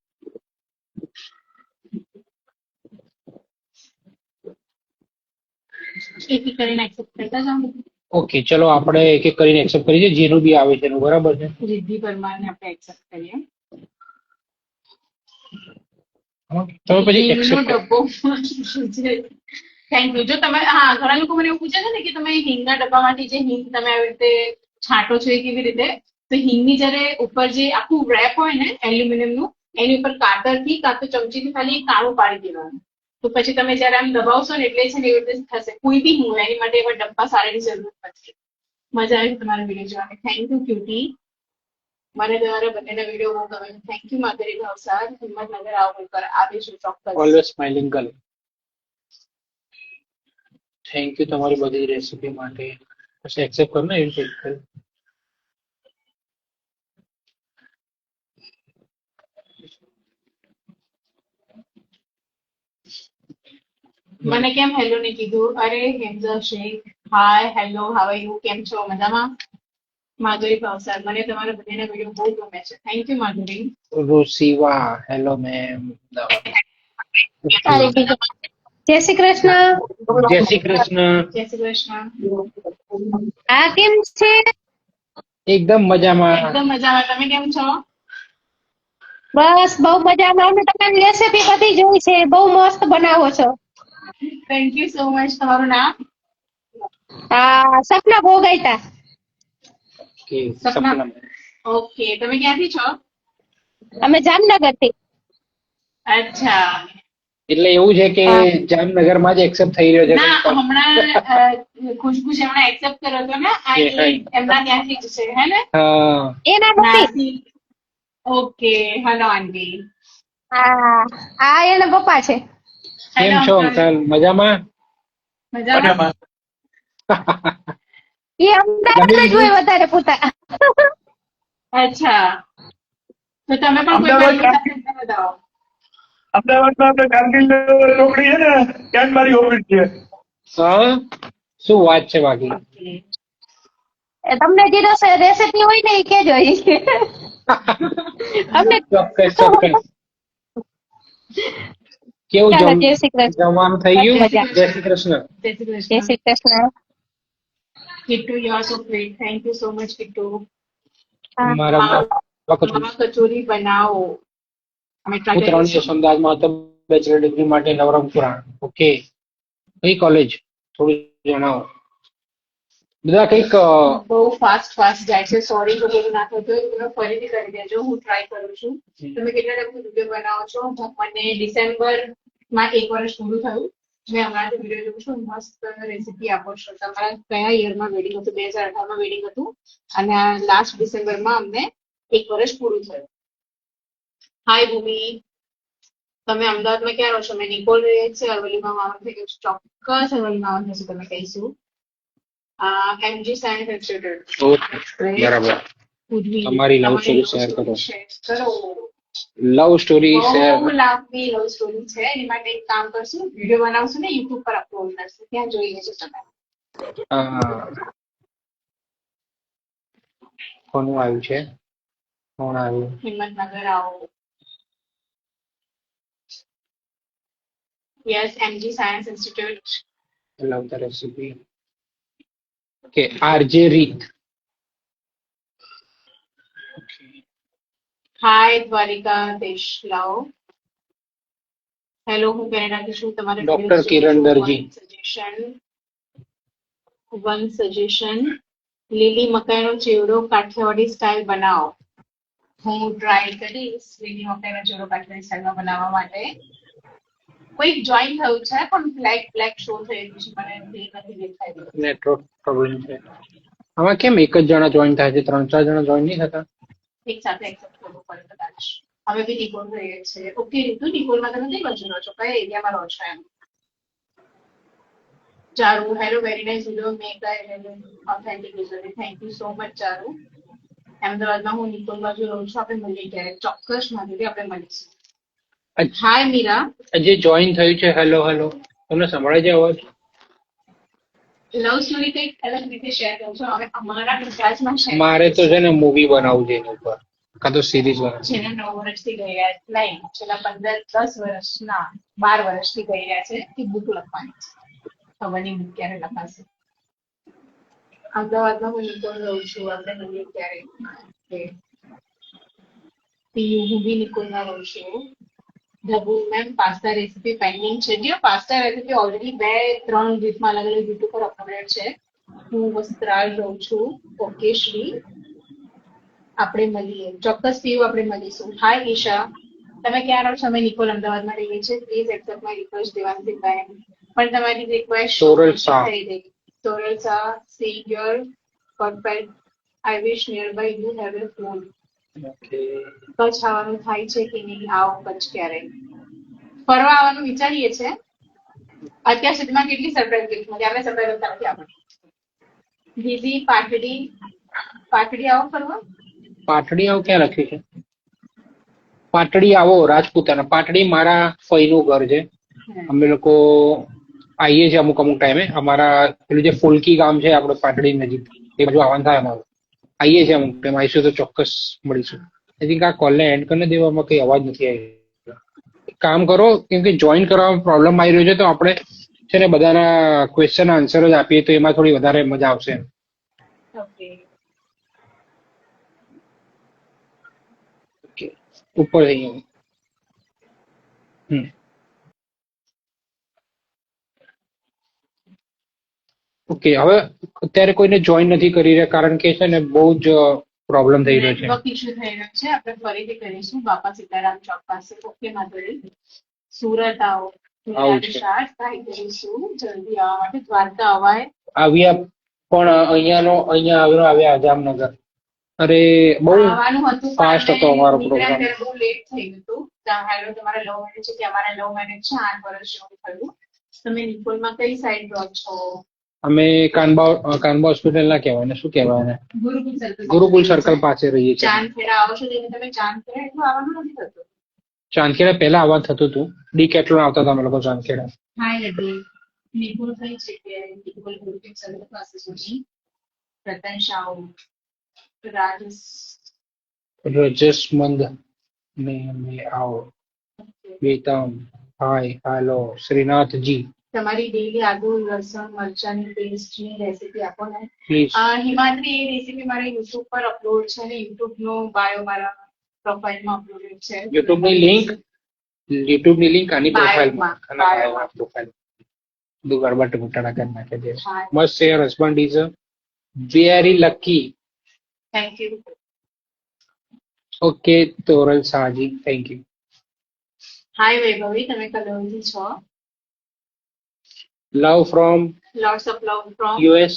એક એક કરીને એક્સેપ્ટ કરતા જાઓ. ઓકે, ચલો આપણે એક એક કરીને એક્સેપ્ટ કરીએ જેનું બી આવે છે એનું, બરાબર છે. રિદ્ધિ પરમારને આપણે એક્સેપ્ટ કરીએ. તમે પછી હિંગનો એક્સેપ્ટ ડબ્બો થેન્ક યુ. જો તમે હા ઘણા લોકો મને એવું પૂછે છે ને કે તમે હિંગના ડબ્બામાંથી જે હિંગ તમે આવી રીતે છાંટો છો એ કેવી રીતે, તો હિંગની જયારે ઉપર જે આખું રેપ હોય ને એલ્યુમિનિયમનું, એની ઉપર કાતરથી કાં તો ચમચીથી ખાલી કાણું પાડી દેવાનું. તો પછી તમે જયારે આમ દબાવશો ને એટલે છે ને એવી રીતે થશે. કોઈ બી હિંગ એની માટે એવા ડબ્બા સારાની જરૂર નથી. મજા આવી તમારો વિડીયો જોવાની. Thank you cutie. મને તમારા બંનેના વિડીયો બહુ ગમે. થેન્ક યુ માધુરી ભાવસાર. હિંમતનગર આવીશું ચોક્કસ. Always smiling girl. Thank you તમારી બધી રેસીપી માટે. પછી એક્સેપ્ટ કરો ને એવી રીતે. મને કેમ હેલો નહીં કીધું? અરે Hamza Sheikh, hi hello how you, કેમ છો? મજામાં? માધુરી ભાવસાર. મને તમારા બંનેના વિડીયો બહુ ગમે છે. Thank you Madhuri. રુસિવા, હેલો મેમ. જય શ્રી કૃષ્ણ. જય શ્રી કૃષ્ણ. જય શ્રી કૃષ્ણ. આ કેમ છે? એકદમ મજામાં. એકદમ મજામાં. તમે કેમ છો? બસ બહુ મજામાં. અમે તમારી રેસીપી બધી જોઈ છે, બહુ મસ્ત બનાવો છો. Thank you so much. તમારું નામ? સપના ભોગાઈતા. કે સપના. સપના. ઓકે. તમે ક્યાંથી છો? અમે જામનગર થી. અચ્છા. એટલે એવું છે કે જામનગરમાં જ એક્સેપ્ટ થઈ રહ્યો છે. ના હમણાં ખુશ્બુ છે હમણાં એક્સેપ્ટ કર્યો હતો ને આ એમના ત્યાંથી જ છે હે ને? હા. એના મમ્મી. નાસી. ઓકે. Hello aunty. આ એના પપ્પા છે. કેમ છો અંકલ? મજામાં? મજામાં. એ અમદાવાદ જ હોય વધારે પૂતા. અચ્છા. તો તમે પણ કોઈ અમદાવાદ બાજુ બતાવો. અમદાવાદમાં આપણે કારગિલ ચોકડી છે ને ત્યાં જ મારી ઓફિસ છે. હા, શું વાત છે બાકી? તમને જે રેસીપી હોય ને એ કેજો. અમને ચોક્કસ. કેવું ચાલો, જય શ્રી કૃષ્ણ. જમવાનું થઈ ગયું? મજા. જય શ્રી કૃષ્ણ. જય શ્રી જય Krishna. Shri Krishna. Kittu you are so sweet. Thank you so much Kittu. મારા મામા કચોરી બનાવો. અમે હું 3 દિવસ અમદાવાદમાં હતો બેચલર ડિગ્રી માટે નવરંગપુરા. ઓકે, કઈ કોલેજ થોડું જણાવો. બધા કઈક બહુ ફાસ્ટ જાય છે. સોરી જો બધું ના થતું હોય તમે ફરીથી કરી દેજો. હું ટ્રાય કરું છું. તમે કેટલા ટાઈમથી વિડીયો બનાવો છો? મને ડિસેમ્બરમાં 1 વર્ષ પૂરું થયું. મેં હમણાં વિડીયો જોઉં છું મસ્ત રેસીપી આપો છો. તમારા કયા યરમાં વેડિંગ હતું? 2018માં વેડિંગ હતું અને આ લાસ્ટ ડિસેમ્બરમાં અમને 1 વર્ષ પૂરું થયું. હાય ભૂમિ, તમે અમદાવાદમાં ક્યાં રહો છો? મેં નિકોલ રહે છે, અરવલ્લીમાં માવન થઈ ગયું છે. ચોક્કસ અરવલ્લીમાં માવન થશે તમે કહીશું. MG science institute. ઓકે, બરાબર. ઉજવી તમારી લવ સ્ટોરી શેર કરો. Love story share. બહુ લાંબી લવ સ્ટોરી છે. એની માટે એક કામ કરશું, વિડીયો બનાવશું ને યુટ્યુબ પર અપલોડ કરશું, ત્યાં જોઈ લેજો તમે. કોનું આવ્યું છે? કોણ આવ્યું? હિંમતનગર આવો. Yes, MG science institute. Love the recipe. Okay, RJ રીત. હાય દ્વારિકા દેશલાઓ. હેલો, હું કેનેડાથી છું. તમારે doctor Kiran Darji. One suggestion, લીલી મકાઈનો ચેવડો કાઠિયાવાડી સ્ટાઇલ બનાવો. હું ટ્રાય કરીશ લીલી મકાઈનો ચેવડો કાઠિયાવાડી સ્ટાઇલમાં બનાવવા માટે. કોઈક જોઈન થયું છે પણ બ્લેક બ્લેક શો થઈ રહ્યું છે, મને નથી દેખાઈ રહ્યું. નેટવર્ક પ્રોબ્લેમ છે. આમાં કેમ એક જ જણા જોઈન થાય છે, 3-4 જણા જોઈન નહીં થતા? એક સાથે એક્સેપ્ટ કરવું પડે કદાચ. હવે બી નિકોલ રહીએ છીએ. ઓકે રીતુ, નિકોલમાં તમે કઈ બાજુ રહો છો? કયા એરિયામાં રહો છો એમ? Charu, hello, very nice video make authentic visually. Thank you so much Charu. અમદાવાદમાં હું નિકોલ બાજુ રહું છું. આપણે મળીએ ક્યારેક, ચોક્કસ માધુરી, આપણે મળીશું. હાય મીરા. જે જોઈન થયું છે, હેલો હેલો, તમને સંભળાય છે અવાજ? લવ સ્ટોરી કંઈક અલગ રીતે શેર કરું છું. હવે અમારા ગુજરાતમાં શેર મારે તો છે ને મૂવી બનાવવું છે એની ઉપર, કાં તો સિરીઝ બનાવવું. જેને 9 વર્ષથી ગઈ રહ્યા છે, નહીં છેલ્લા 15-10 વર્ષના 12 વર્ષથી ગઈ રહ્યા છે કે બુક લખવાની છે. ખબર નહીં બુક ક્યારે લખાશે. અમદાવાદમાં હું નિકોલ રહું છું. આપણે મળીએ ક્યારે. પીયુ, હું બી નિકોલમાં રહું છું. ધબુ મેમ, પાસ્તા રેસીપી પેન્ડિંગ છે. જે પાસ્તા રેસીપી ઓલરેડી 2-3 રીતમાં અલગ અલગ યુટ્યુબ પર અપલોડેડ છે. હું વસ્ત્રાલ રહું છું. ઓકે શ્રી, આપણે મળીએ ચોક્કસ. પીયુ, આપણે મળીશું. હાય ઈશા, તમે ક્યાં રહો છો? અમે નિકોલ અમદાવાદમાં રહીએ છીએ. Please accept my request Devanshi બેન. પણ તમારી રિક્વેસ્ટ સોરલ શાહ. થઈ ગઈ. Soral Shah, see your perfect. I wish near by you have a phone. Kutch આવવાનું થાય છે કે નહીં? આવો કચ્છ ક્યારે. ફરવા આવવાનું વિચારીએ છે. અત્યાર સુધીમાં કેટલી સરપ્રાઈઝ ગિફ્ટ મળી? આપણે સરપ્રાઈઝ આપતા નથી આપણે. દીદી, પાટડી આવો ફરવા. પાટડી આવો ક્યાં લખ્યું છે? પાટડી આવો રાજપૂતાના. પાટડી મારા ફઈનું ઘર છે. અમે લોકો આવીએ છીએ અમુક ટાઈમે. અમારા પેલું જે ફુલકી ગામ છે આપણે પાટડી નજીક, એ બાજુ આવવાનું થાય અમારું. આવીએ છીએ અમુક ટાઈમ. આવીશું તો ચોક્કસ મળીશું. આઈ થિંક આ કોલને એન્ડ કરીને દેવામાં કઈ અવાજ નથી આવી. એક કામ કરો, કેમ કે જોઈન કરવામાં પ્રોબ્લેમ આવી રહ્યો છે, તો આપણે છે ને બધાના ક્વેશ્ચન આન્સર જ આપીએ તો એમાં થોડી વધારે મજા આવશે. ઓકે, ઉપર જઈએ. ઓકે, હવે અત્યારે કોઈને જોઈન નથી કરી રહ્યા કારણ કે છે ને બહુ જ પ્રોબ્લેમ થઈ રહ્યો છે. નેટવર્ક ઇશ્યુ થઈ રહ્યો છે. આપણે ફરીથી કરીશું. બાપા સીતારામ ચોક પાસે. ઓકે માધુરી, સુરત આવો. આવું છે. ટ્રાય કરીશું જલ્દી આવવા માટે. દ્વારકા અવાય. આવ્યા પણ અહીંયા આવ્યા જામનગર. અરે બહુ આવવાનું હતું ફાસ્ટ હતો અમારો પ્રોગ્રામ. બહુ લેટ થઈ ગયું હતું. હેલો, તમારા લવ મેરેજ છે કે? અમારા લવ મેરેજ છે. 8 વર્ષ જેવું થયું. તમે નિકોલમાં કઈ સાઈડ રહો છો? અમે કાનબા હોસ્પિટલ ના કહેવાય ને, શું કહેવાય ને, ગુરુકુલ સર્કલ પાસે રહીએ છીએ. ચાંદખેડા આવો છો? તમે ચાંદખેડા એટલું આવવાનું નથી થતું. ચાંદખેડા પહેલા આવવા થતું હતું. ડીકેટલોન આવતા હતા અમે લોકો ચાંદખેડા. હાય અભી, નિકોલ કઈ જગ્યાએ? નિકોલ ગુરુકુલ સર્કલ પાસે સુધી. રતન શાહુ, રજસમંદ में आओ. વેતમ, હાય, હેલો, શ્રીનાથજી. તમારી ડેલી આદુ લસણ મરચાની પેસ્ટની રેસીપી આપો ને પ્લીઝ. હિમાદ્રી, એ રેસીપી મારા યુટ્યુબ પર અપલોડ છે ને યુટ્યુબ નો બાયો મારા પ્રોફાઇલમાં અપલોડેડ છે. યુટ્યુબની લિંક આની પ્રોફાઇલમાં, પ્રોફાઇલ દુગરબટ ઘટાડા કરી નાખે છે. Must say your husband is very lucky. Thank you. Okay Toral શાહજી, થેન્ક યુ. હાય વૈભવી, તમે કલોલથી છો? Love from lots of love from US.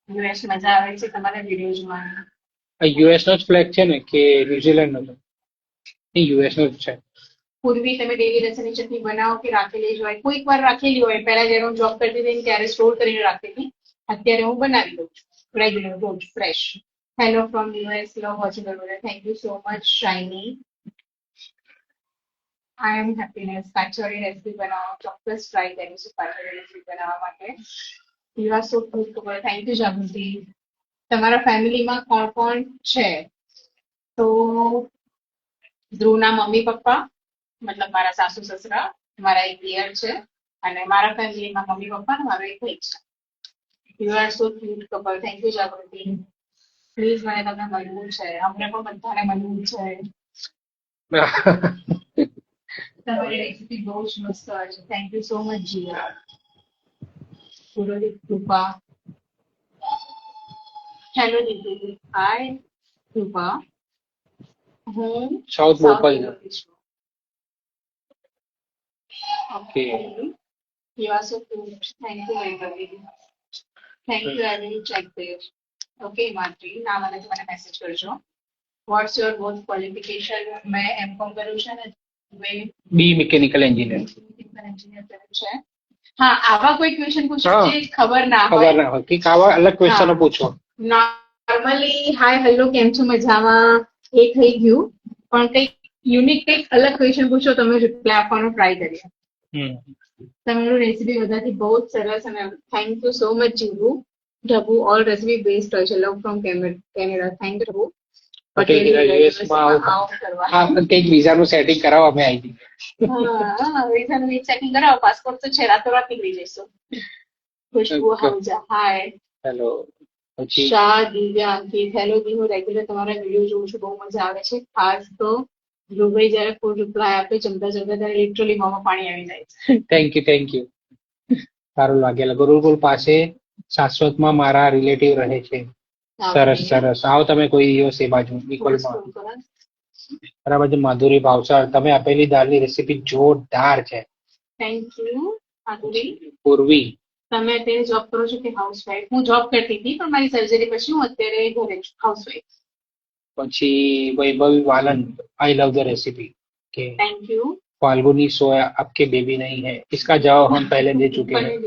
US. મજા આવે છે તમારા વિડીયો જોવાની. યુએસ નો જ ફ્લેગ છે ને કે ન્યુઝીલેન્ડ નો? યુએસ નો જ છે. પૂર્વી તમે ડેલી લસણની ચટણી બનાવો કે રાખેલી જ હોય? કોઈક વાર રાખેલી હોય. પહેલા જ્યારે હું જોબ કરતી હતી ને ત્યારે સ્ટોર કરીને રાખતી હતી. અત્યારે હું બનાવી દઉં છું રેગ્યુલર, રોજ fresh. Hello from US, love watching your video. Thank you so much Shiny. I am happiness. Kachori recipe બનાવો, ચોક્કસ ટ્રાય કરીશું કાચોરી રેસીપી બનાવવા માટે. You are so good. Thank you Jagruti. તમારા ફેમિલીમાં કોણ કોણ છે? તો ધ્રુવના મમ્મી પપ્પા, મતલબ મારા સાસુ સસરા, મારા એક દિયર છે, અને મારા ફેમિલીમાં મમ્મી પપ્પા અને મારો એક ભાઈ છે. You are so cute couple. Thank you Jagruti. Please મને તમને મળવું છે. અમને પણ બધાને મળવું છે. તમારી રેસીપી બહુ જ મસ્ત હોય છે. Thank you so much Jiya. Purohit Krupa. Hello દીદી. હાય કૃપા. હું સાઉથ બોપલ. બોલું છું. Okay. You are so cute. Thank you very much. Thank you. I will check there. Okay, Marty. ના મને તો મને મેસેજ કરજો. What's your both qualification? મેં M.Com કર્યું છે ને બી મિકેનિકલ એન્જિનિયર. એન્જિનિયર કર્યું છે. હા, આવા કોઈ ક્વેશ્ચન પૂછો હા. જે ખબર ના ખબર હોય. ના હોય કે આવા અલગ ક્વેશ્ચનો હા. પૂછો. નોર્મલી હાય હેલો કેમ છો મજામાં એ થઈ ગયું, પણ કંઈક યુનિક કંઈક અલગ ક્વેશ્ચન પૂછો તમે રિપ્લાય આપવાનો ટ્રાય કરીએ. તમારું રેસીપી બધાથી બહુ જ સરસ અને thank you so much Jivu. Dhabu all recipe best હોય છે. Love from Canada. Thank you Dhabu. Patel US માં આવો કરવા. હા, પણ કંઈક વિઝાનું સેટિંગ કરાવો, અમે આવી જઈએ. હા, વિઝાનું ચેકિંગ કરાવો. પાસપોર્ટ તો છે, રાતોરાત નીકળી જઈશું. ખુશ્બુ હાઉજા. Hi hello. પછી શાહ દિવ્યા અંકિત. હેલો દી, હું રેગ્યુલર તમારા વિડીયો જોઉં છું, બહુ મજા આવે છે. ખાસ તો ધ્રુવભાઈ જયારે ફૂલ રિપ્લાય આપે જમતા જમતા ત્યારે લિટરલી મોંમાં પાણી આવી જાય છે. Thank you. સારું લાગેલા. ગુરુકુળ પાસે શાશ્વતમાં મારા રિલેટિવ રહે છે. સરસ. આવો તમે કોઈ દિવસ એ બાજુ નિકોલમાં. બરાબર છે. માધુરી ભાવસાર, તમે આપેલી દાળની રેસીપી જોરદાર છે. થેન્ક યુ માધુરી. પૂર્વી, તમે અત્યારે જોબ કરો છો કે હાઉસવાઈફ? હું જોબ કરતી હતી, પણ મારી સર્જરી પછી હું અત્યારે ઘરે છું, હાઉસવાઈફ. પછી વૈભવી વાલન, आई लव द रेसिपी के થેન્ક યુ. फाल्गुनी सोया आपके बेबी नहीं है, इसका जवाब हम पहले दे चुके हैं.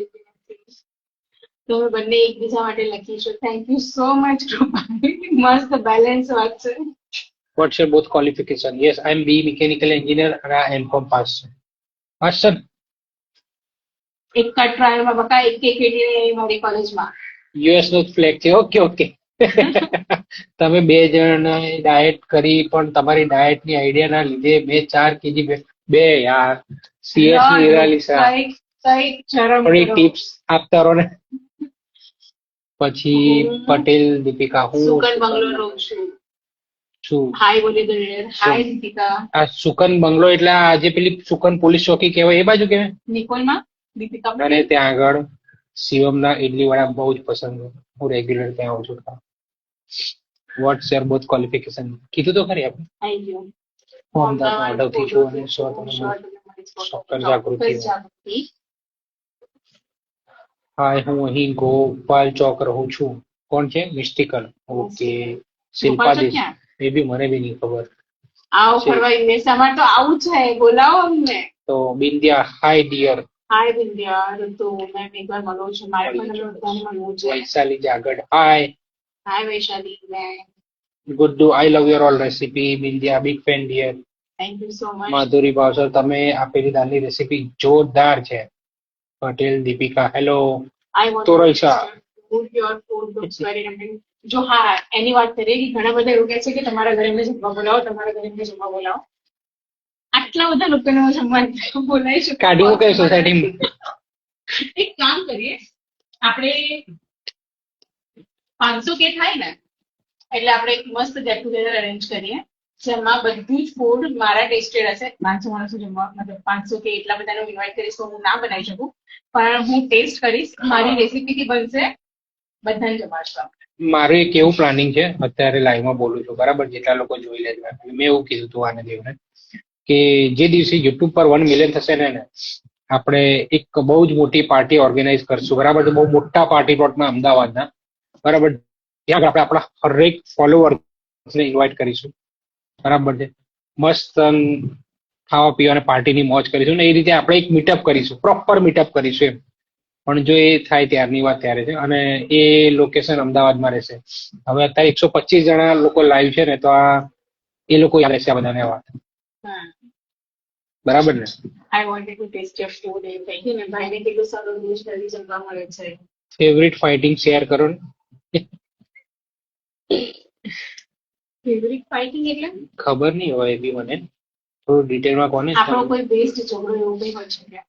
તો અમે બંને એકબીજા માટે લખીશું. થેન્ક યુ સો મચ કૃપા. મસ્ત બેલેન્સ વાત છે. What's your both qualification? Yes, I'm B mechanical engineer and I am from pass. Sir, એક કટ ટ્રાયલમાં બકા એક મારી કોલેજમાં. US નો ફ્લેગ છે. ઓકે. તમે બે જણ ડાયટ કરી, પણ તમારી ડાયટ ની આઈડિયા ના લીધે 2-4 kg બે યાર. સિરિયસલી નિરાલિસા, કઈક શરમ થોડી કરો. ટિપ્સ આપતા રહો ને. પછી પટેલ દીપિકા, હું સુકન બંગલો રહું છું. છું. હાય બોલી દો યાર. હાય દીપિકા. આ સુકન બંગલો એટલે આ જે પેલી સુકન પોલીસ ચોકી કહેવાય એ બાજુ કહેવાય. નિકોલમાં દીપિકા. અને ત્યાં આગળ શિવમના ઇડલી વડા બહુ જ પસંદ છે. હું રેગ્યુલર ત્યાં આવું છું. વોટ્સ યોર બોથ ક્વોલિફિકેશન કીધું તો ખરી આપણે. આઈ ગયો. હું અમદાવાદમાં અડવથી છું અને સોકર જાગૃતિ. હાય, હું અહીં ગોપાલ ચોક રહું છું. કોણ છે? મિસ્ટિકલ. ઓકે. શિલ્પા દેશ, એ બી મને બી નહીં ખબર. આવો ફરવા યુએસ. અમારે તો આવું છે, બોલાવો અમને. તો બિંદિયા, હાય ડિયર. હાય બિંદિયા. ઋતુ, મેં એકવાર મળું છું. મારે પણ બધાને મળવું છે. વૈશાલી જાગડ, હાય. હાય વૈશાલી. મેં Guddu, I love your all recipe. Bindiya, big fan dear. Thank you so much. Madhuri Bhavsar, તમે આપેલી દાળની રેસીપી જોરદાર છે. Patel Deepika, hello. I want Toral Shah. Food your food looks very tempting. જો હા, એની વાત કરીએ કે ઘણા બધા એવું કહે છે કે તમારા ઘરે એમને જમવા બોલાવો, તમારા ઘરે એમને જમવા બોલાવો. આટલા બધા લોકોને હું જમવા બોલાવી છું. કાઢી મૂકે સોસાયટીમાં. એક કામ કરીએ, આપણે 500K થાય ને એટલે આપણે એક મસ્ત ગેટ ટુગેધર અરેન્જ કરીએ, જેમાં બધું જ ફૂડ મારા ટેસ્ટેડ હશે. 500 માણસો જમવા, મતલબ 500K એટલા બધાને ઇન્વાઇટ કરીશ તો હું ના બનાવી શકું, પણ હું ટેસ્ટ કરીશ. મારી રેસીપીથી બનશે, બધાને જમાડશું. મારું એક એવું પ્લાનિંગ છે, અત્યારે લાઈવમાં બોલું છું, બરાબર? જેટલા લોકો જોઈ લે છે, મેં એવું કીધું હતું આને દેવને કે જે દિવસે યુટ્યુબ પર 1 મિલિયન થશે ને આપણે એક બહુ જ મોટી પાર્ટી ઓર્ગેનાઇઝ કરશું, બરાબર છે? બહુ મોટા પાર્ટી પ્લોટમાં અમદાવાદના, બરાબર? ત્યાં આપણે આપણા હરેક ફોલોવર્સને ઇન્વાઇટ કરીશું, બરાબર છે? મસ્ત ખાવા પીવા અને પાર્ટીની મોજ કરીશું ને એ રીતે આપણે એક મીટઅપ કરીશું, પ્રોપર મીટઅપ કરીશું એમ. પણ જો એ થાય ત્યારની વાત ત્યારે છે, અને એ લોકેશન અમદાવાદમાં રહેશે. હવે અત્યારે 125 જણા લોકો લાઈવ છે ને, તો આ એ લોકો યાદ રહેશે આ બધાને વાત, બરાબર ને? I wanted to taste your food and thank you. અને ભાઈને કેટલું સારું ડિશ healthy જમવા મળે છે. ફેવરિટ ફાઇટિંગ શેર કરો ને. ફેવરિટ ફાઇટિંગ એટલે ખબર નહીં હોય એવી મને, થોડું ડિટેલમાં કોને. આપણો કોઈ બેસ્ટ ઝઘડો એવું કંઈ હોય છે કે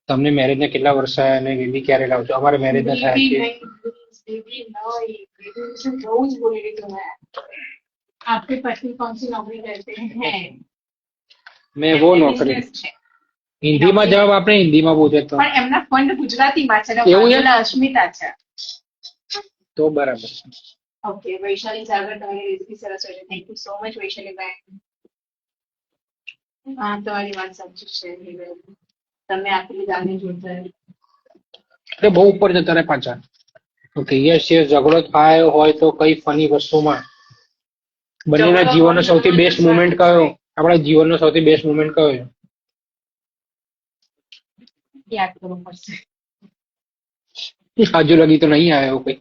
તમને મેરેજને કેટલા વર્ષ થયા અને બેબી ક્યારે લાવશો? અમારે મેરેજ ના થયા છે. बेबी नहीं बेबी से रोज बोल रही तो मैं आपके पति कौन सी नौकरी करते हैं મેં વો નોકરી. હિન્દીમાં જવાબ આપણે હિન્દીમાં પૂછે તો પણ એમના ફંડ ગુજરાતીમાં છે ને એવું છે? પેલા અસ્મિતા છે. તો બરાબર છે. ઓકે વૈશાલી સાગર તમારી રેસીપી સરસ હોય છે. Thank you so much Vaishali બેન. હા તમારી વાત સાચી છે. તમે આપેલી ગાને જોતા અરે બહુ ઉપર જતા રહે પાછા. ઓકે યસ યસ, ઝઘડો થાય હોય તો કઈ ફની વસ્તુમાં બંનેના જીવનનો સૌથી બેસ્ટ મુમેન્ટ કયો? આપણા જીવનનો સૌથી બેસ્ટ મુમેન્ટ કયો છે? યાદ કરવું પડશે. હજુ લગી તો નહીં આવ્યો કઈ.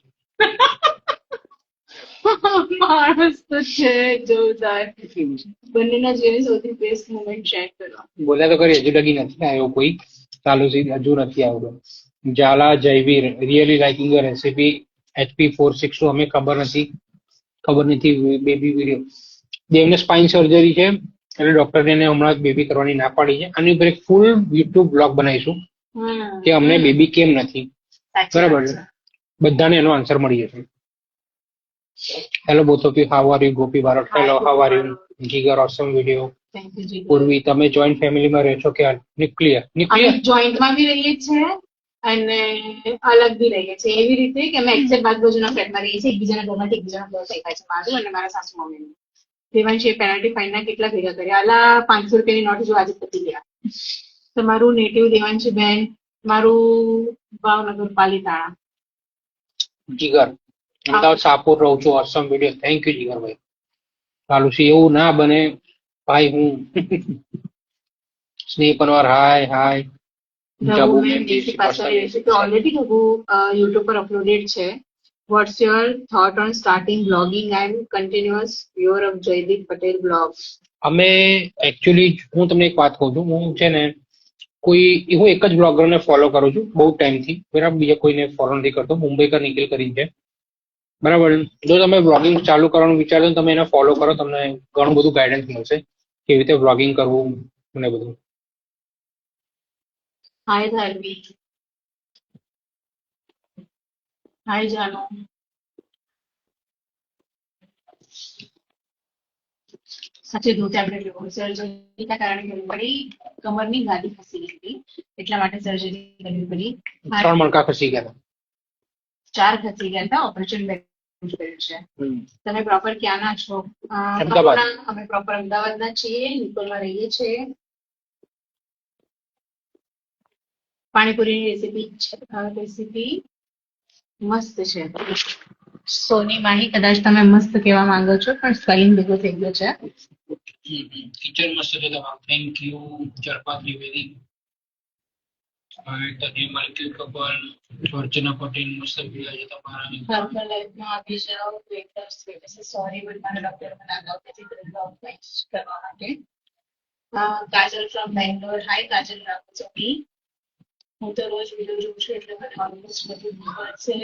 માણસ તો છે જોરદાર. બંનેના જીવનની સૌથી બેસ્ટ મુમેન્ટ શેર કરો. બોલ્યા તો કરી, હજુ લગી નથી આવ્યો કોઈ. ચાલુ છે, હજુ નથી આવ્યો. Jhala Jayveer really liking your recipe HP462. અમે ખબર નથી બેબી વિડીયો. દેવને સ્પાઇન સર્જરી છે એટલે ડોક્ટરે એને હમણાં બેબી કરવાની ના પાડી છે. આની ઉપર એક ફૂલ યુટ્યુબ બ્લોગ બનાવીશું કે અમને બેબી કેમ નથી, બરાબર છે? બધાને એનો આન્સર મળી જશે. Hello both of you, how are you? Gopi Barot hello, how are you? Jigar awesome video. Purvi તમે જોઈન્ટ ફેમિલીમાં રહો છો કે ન્યુક્લિયર? જોઈન્ટમાં બી રહીએ છીએ અને અલગ બી રહીએ છીએ. એવી રીતે કે અમે એક્ઝેક્ટ બાજુના ફ્લેટમાં રહીએ છીએ. એકબીજાના ઘરમાંથી એકબીજાના ઘર શેખાય છે. મારું અને મારા સાસુ મમ્મીનું. દેવાંશીએ પેનલ્ટી ફાઇનના કેટલા ભેગા કર્યા? આલા 500 રૂપિયાની નોટ જો આજે પતી ગયા. તમારું નેટિવ દેવાંશી બેન, મારું ભાવનગર પાલીતાણા. જીગર અમદાવાદ શાહપુર રહું છું. ઓસમ વિડીયો. થેન્ક યુ જીગરભાઈ. ચાલુ છે, એવું ના બને ભાઈ. હું સ્નેહ પનવાર હાય હાય. ઓલરેડી યુટ્યુબ પર અપલોડેડ છે. What's your thought on starting blogging and continuous viewer of Jaydeep Patel blog? અમે એકચ્યુઅલી હું તમને એક વાત કહું છું. હું છે ને હું એક જ બ્લોગરને ફોલો કરું છું બહુ ટાઈમથી, બરાબર? બીજા કોઈને ફોલો નથી કરતો. મુંબઈકર નિખિલ કરીને છે, બરાબર? જો તમે બ્લોગિંગ ચાલુ કરવાનું વિચારજો ને તમે એને ફોલો કરો, તમને ઘણું બધું ગાઈડન્સ મળશે કેવી રીતે બ્લોગિંગ કરવું અને બધું. હાય ધાર્વી, હાય જાનો. સાચે દો ટેબ્લેટ લેવો. સર્જરીના કારણે કરવી પડી. કમરની ગાદી ફસી ગઈ હતી એટલા માટે સર્જરી કરવી પડી. 3 મણકા ખસી ગયા 4 ખસી ગયા હતા. ઓપરેશન કર્યું છે. તમે પ્રોપર ક્યાંના છો? અમદાવાદ. અમે પ્રોપર અમદાવાદના છીએ. નિકોલમાં રહીએ છીએ. પાણીપુરીની રેસીપી મસ્ત છે. સોની માહી, કદાચ તમે મસ્ત કહેવા માંગો છો પણ સ્પેલિંગ ભેગો થઈ ગયો છે. કિચન મસ્ત છે તમારું. થેન્ક યુ ચરપા ત્રિવેદી. અર્ચના પટેલ મસ્ત વિડીયો છે તમારા. પર્સનલ લાઈફમાં આવી જાઓ. સોરી બટ મારા ડોક્ટર મને અગાઉ નથી કરવા માટે. કાજલ ફ્રોમ બેંગ્લોર. હાય કાજલ રામચોકી. હું તો રોજ વિડીયો જોઉં છું એટલે મને ઓલમોસ્ટ બધું ખબર છે.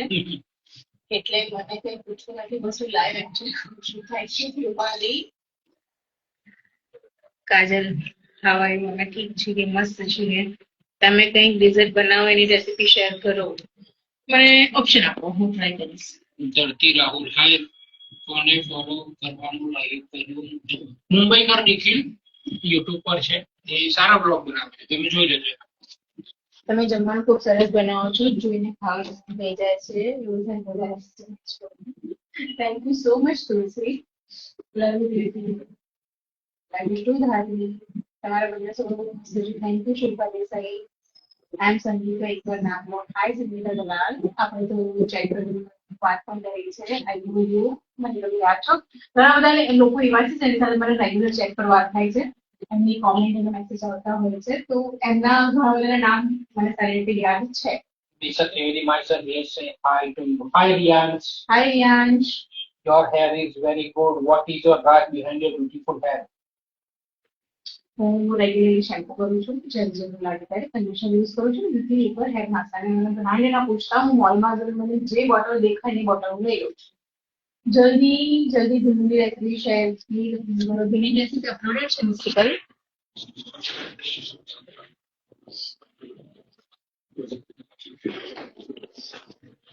એટલે મને કઈ પૂછવું નથી. બધું લાઈવ એકચ્યુઅલી શું થાય છે. રૂપાલી કાજલ ખાવાય મને ઠીક છે કે મસ્ત છે. તમે કંઈક ડિઝર્ટ બનાવો એની રેસીપી શેર કરો. મને ઓપ્શન આપો, હું ટ્રાય કરીશ. ધરતી રાહુલ હાય. કોને ફોલો કરવાનું લાઈક કર્યું? મુંબઈકર નિખિલ યુટ્યુબ પર છે. એ સારા બ્લોગ બનાવે છે, તમે જોઈ લેજો. તમે જમવાનું ખૂબ સરસ બનાવો છો. જોઈને ખાવાનું થઈ જાય છે. Thank you so much Tulsi. Love you too Dharmi. તમારા બધા so thank you Shilpa Desai. I am Sangita એકવાર નામ હાય સંગીતા દલાલ આપણે તો ચૈત્ર વાત પણ કરી છે આઈ ડુ યુ મને એવું યાદ છો ઘણા બધા લોકો એવા છે જેની સાથે મને રેગ્યુલર ચેક પર વાત થાય છે એમની કોમેન્ટ અને મેસેજ આવતા હોય છે તો એમના ઘણા બધા નામ મને સારી રીતે યાદ છે. Lisa Trivedi, myself, yes, say hi to you. Hi, Riyansh. Hi Riyansh. Your hair is very good. What is your heart behind your beautiful hair? હું રેગ્યુલરલી શેમ્પુ કરું છું જ્યારે જરૂર લાગે ત્યારે કન્ડિશનર યુઝ કરું છું વીકલી એકવાર હેર માસ્ક અને મને ઘણા જણા પૂછતા હું મોલમાં જઈને મને જે બોટલ દેખાય એ બોટલ હું લઈ લઉં છું. જલ્દી ધૂમની રેસીપી શેર ભીની રેસીપી અપલોડેડ છે મિસ્ટિકલ.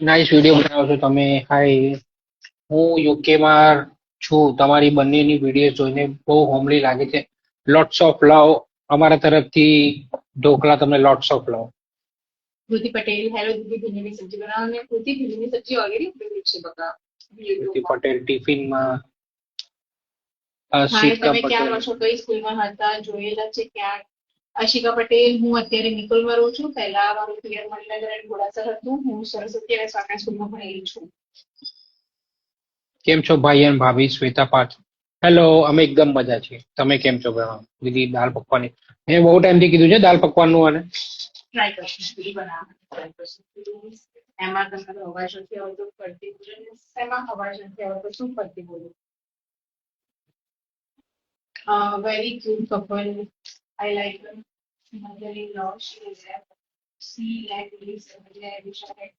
નાઇસ વિડીયો બનાવો છો તમે. હાય, હું યુકે માં છું. તમારી બંનેની વિડીયો જોઈને બહુ હોમલી લાગે છે. લોટ્સ ઓફ લવ અમારા તરફથી. ઢોકળા તમને lots of love. Kriti Patel hello દીદી ભીંડીની સબ્જી બનાવવાની કૃતિ ભીંડીની સબ્જી ઓલરેડી અપલોડેડ છે બકા. કૃતિ પટેલ ટિફિનમાં. હાય અશિકા તમે ક્યાં રહો પટેલ. છો કઈ સ્કૂલમાં હતા જોયેલા છે ક્યાં. અશિકા પટેલ હું અત્યારે નિકોલમાં રહું છું પહેલા મારું ક્લિયર મણિનગર અને ઘોડાસર હતું હું સરસ્વતી અને સ્વામિનારાયણ સ્કૂલમાં ભણેલી છું. કેમ છો ભાઈ અને ભાભી? શ્વેતા પાઠ. હેલો, અમે એકદમ મજા છીએ. તમે કેમ છો? દીદી દાલ પકવાની મેં બહુ ટાઈમથી કીધું છે દાલ પકવાનનું. અને ટ્રાય કરશું પૂરી બનાવવાની ટ્રાય કરશું. એમાં તમારો અવાજ નથી આવતો ફરતી બોલો એમાં અવાજ નથી આવતો શું ફરતી બોલું. Very cute couple I like mother in law she is see like રીસ Vishal.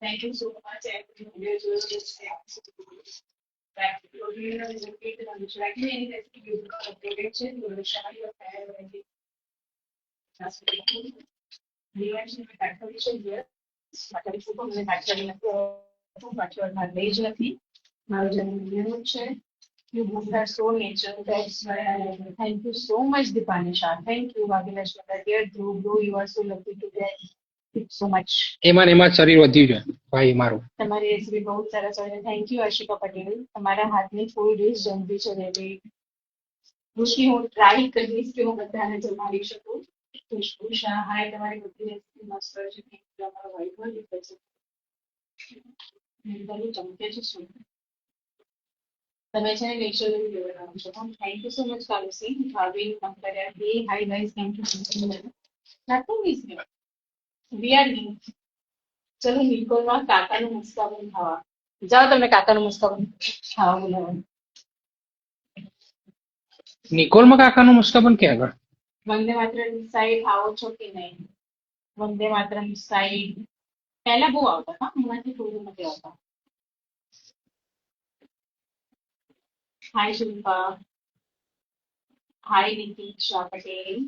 Thank you so much every video જોયો મારો જન્મદિન છે. You both are so nature. That's why I love you. Thank you so much, Dipanisha. Thank you, Bhagineshwara. Dear Dhruv, you are so lucky to get it so much. એમાં ને એમાં જ શરીર વધ્યું છે ભાઈ મારું. તમારી રેસીપી બહુ સરસ હોય છે. Thank you Ashika Patel. તમારા હાથની ફૂલ ડીશ જમવી છે રેડી. ઋષિ હું ટ્રાય કરીશ કે હું બધાને જમાડી શકું. ખુશ્બુ શાહ હાય તમારી બધી રેસીપી મસ્ત હોય છે. થેન્ક યુ અમારો ભાઈ પણ લીધો છે. મેં ચમકે છે શું તમે છે ને નેચરલ વિડીયો બનાવો છો. થેન્ક યુ સો મચ કાલુસી. ભાભી કર્યા hey hi guys thank you. Nothing is new we are new. ચલો નિકોલમાં કાકાનું મુસ્કાબન ખાવા જાઓ. તમને કાકાનું મુસ્કાબન ખાવા બોલાવો. નિકોલમાં કાકાનું મુસ્કાબન ક્યાં આગળ? વંદે માતરમ સાઈડ આવો છો કે નહીં? વંદે માતરમ સાઈડ પહેલા બહુ આવતા હા હમણાંથી થોડું નથી આવતા. હાય શિલ્પા. હાય નીતિશા પટેલ.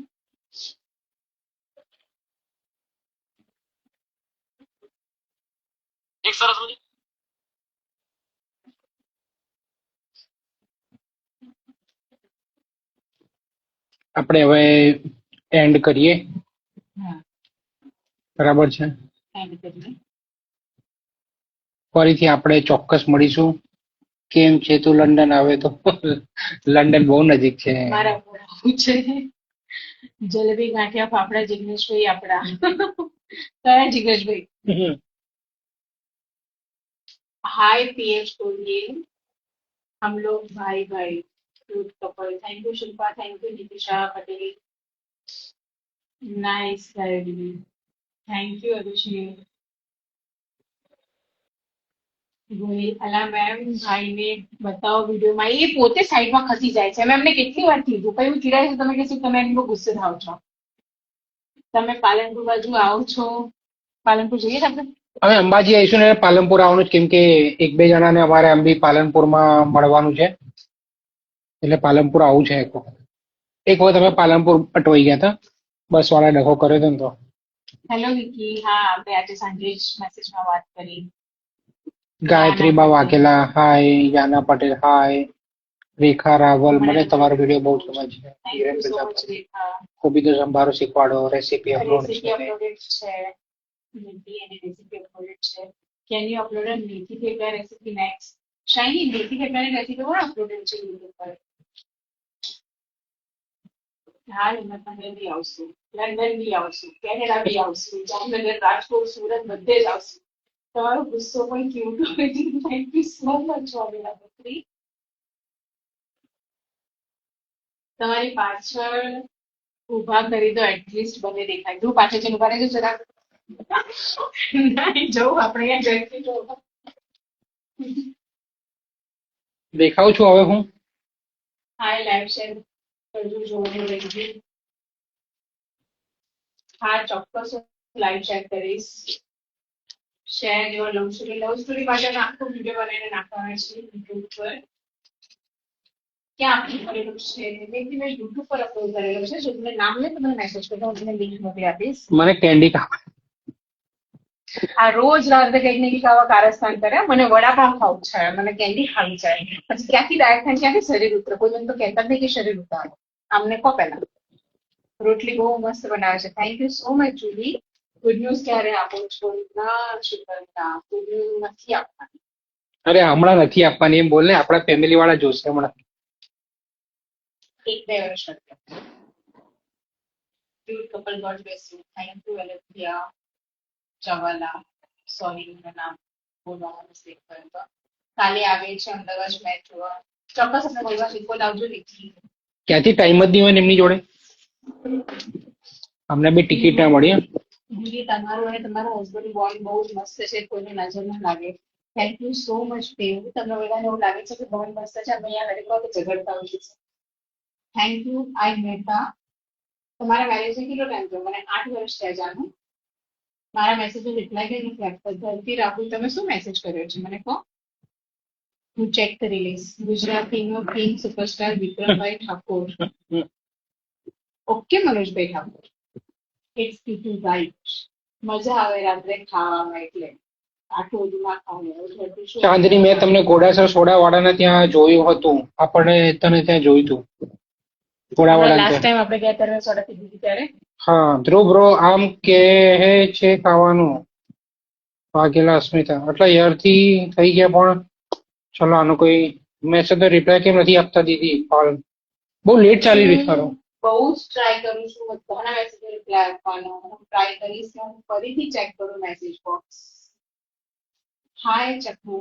આપણે હવે એન્ડ કરીએ. હા બરાબર છે. એન્ડ કરીએ. ફરીથી આપણે ચોક્કસ મળીશું. કેમ છે તું લંડન આવે તો? લંડન બહુ નજીક છે. મારા આવું છે જલેબી ગાંઠિયા ફાફડા જિગ્નેશભાઈ આપડા કયા જિગ્નેશભાઈ? हाय पीएच कोहली हम लोग भाई भाई cute couple. Thank you Shilpa. Thank you Nitisha Patel. Nice गाइडी. Thank you Abhishek. અલા મેમ ભાઈને બતાવો વિડીયોમાં એ પોતે સાઈડમાં ખસી જાય છે. મેં એમને કેટલી વાર કીધું પછી હું ચીડાય છે તમે કહેશો તમે એમનો ગુસ્સે થાવ છો. તમે પાલનપુર બાજુ આવો છો? પાલનપુર જઈએ આપણે. અમે અંબાજી આવીશું ને પાલનપુર આવવાનું જ કેમ કે એક બે જણાને અમારે આમ બી પાલનપુરમાં મળવાનું છે એટલે પાલનપુર આવું છે. એક વખત અમે પાલનપુર અટવાઈ ગયા હતા બસ વાળા ડખો કર્યો હતો ને તો. હેલો વિકી. હા આપણે આજે સાંજે જ મેસેજમાં વાત કરી. ગાયત્રી બા વાઘેલા હાય. યાના પટેલ હાય. રેખા રાવલ મને તમારો વિડીયો બહુ ગમે છે. થેન્ક યુ સો મચ રેખા. કોબી તો સંભારો શીખવાડો. રેસીપી અપલોડ રેસીપી છે. અપલોડેડ છે. મેથી અને રેસીપી અપલોડેડ છે. કેન યુ અપલોડ અ મેથી થેપલા રેસીપી નેક્સ્ટ? શાઇની મેથી થેપલાની રેસીપી પણ અપલોડેડ છે યુટ્યુબ પર. હા હિંમતનગર બી આવશું, લંડન બી આવશું, કેનેડા બી આવશું, જામનગર, રાજકોટ, સુરત બધે જ આવશું. તમારો ગુસ્સો પણ ક્યુટ હોય છે. થેન્ક યુ સો મચ વાલીના પુત્રી. તમારી પાછળ ઊભા કરી દો, એટલીસ્ટ બંને દેખાય. તું પાછળ છે ઊભા રહેજો જરા. નહીં જવું આપણે અહીંયા જઈશું તો. દેખાઉં છું હવે હું? હા લાઈવ શેર કરજો, જોવાનું રહેજો. હા ચોક્કસ લાઈવ શેર કરીશ. શેર યોર લવ સ્ટોરી માટે આખો વિડીયો બનાવીને નાખવાનો છે યુટ્યુબ પર. ક્યાં અપલોડ કરેલું છે? મેં યુટ્યુબ પર અપલોડ કરેલો છે. જો તમને નામ લે તો મને મેસેજ કરજો, હું તમને લિંક મોકલી આપીશ. મને કેન્ડી ખાવા. આ રોજ રાત્રે કંઈક ને કંઈક આવા કારસ્તાન કરે. મને વડાપાવ ખાવું છે, મને કેન્ડી ખાવી છે. પછી ક્યાંથી ડાયટ થાય, ક્યાંથી શરીર ઉતરે? કોઈ મને તો કહેતા જ નહીં કે શરીર ઉતારો. આમને કહો પહેલા. રોટલી બહુ મસ્ત બનાવે છે. Thank you so much Julie. Good news ક્યારે આપો છો? ના શુભ્રતા, ગુડ ન્યૂઝ નથી આપવાની. અરે હમણાં નથી આપવાની એમ બોલ ને, આપણા ફેમિલી વાળા જોશે હમણાં. 1-2 વર્ષ નથી. Cute couple God bless you. Thank you Alexia Chawla. Sorry મેં નામ બોલવામાં મિસ્ટેક કર્યો હતો. કાલે આવે છે અમદાવાદ મેચ જોવા. ચોક્કસ આપણે બોલવા શીખો લાવજો લીધી. ક્યાંથી ટાઈમ જ નહીં હોય ને એમની જોડે. અમને બી ટિકિટ ના મળી હે. દીદી તમારું અને તમારા હસબન્ડ બોન્ડ બહુ જ મસ્ત છે, કોઈને નજર ના લાગે. થેન્ક યુ સો મચ દેવ. તમને બધાને એવું લાગે છે કે બોન્ડ મસ્ત છે, અમે અહીંયા હરેક વખત ઝઘડતા હોઈએ છીએ. થેન્ક યુ આઈ મહેતા. તમારા મેરેજને કેટલો ટાઈમ થયો? મને 8 વર્ષ થયા જાણું. મારા મેસેજ રિપ્લાય કેમ નથી આપતા? ધરતી રાહુલ, તમે શું મેસેજ કર્યો છે મને કહો, હું ચેક કરી લઈશ. ગુજરાતીનો કિંગ સુપરસ્ટાર વિક્રમભાઈ ઠાકોર. ઓકે મનોજભાઈ ઠાકોર. It's people right. મજા આવે રાત્રે ખાવામાં, એટલે આટલું બધું ના ખાવાનું. ચાંદની, મેં તમને ઘોડાસર સોડાવાળાને ત્યાં જોયું હતું. આપણે તને ત્યાં જોયું હતું ઘોડાવાળા. લાસ્ટ ટાઈમ આપણે ગયા ત્યારે સોડા પીધી હતી ત્યારે. હા ધ્રુવ બ્રો આમ કે છે ખાવાનું. વાઘેલા અસ્મિતા, આટલા યારથી થઈ ગયા પણ ચલો આનો કોઈ મેસેજ તો રિપ્લાય કેમ નથી આપતા દીદી? કોલ બહુ લેટ ચાલી રહ્યું છે મારો. બહુ જ ટ્રાય કરું છું બધાના મેસેજ રિપ્લાય આપવાનો. હું ટ્રાય કરીશ કે હું ફરીથી ચેક કરું મેસેજ બોક્સ. હાય ચકુ,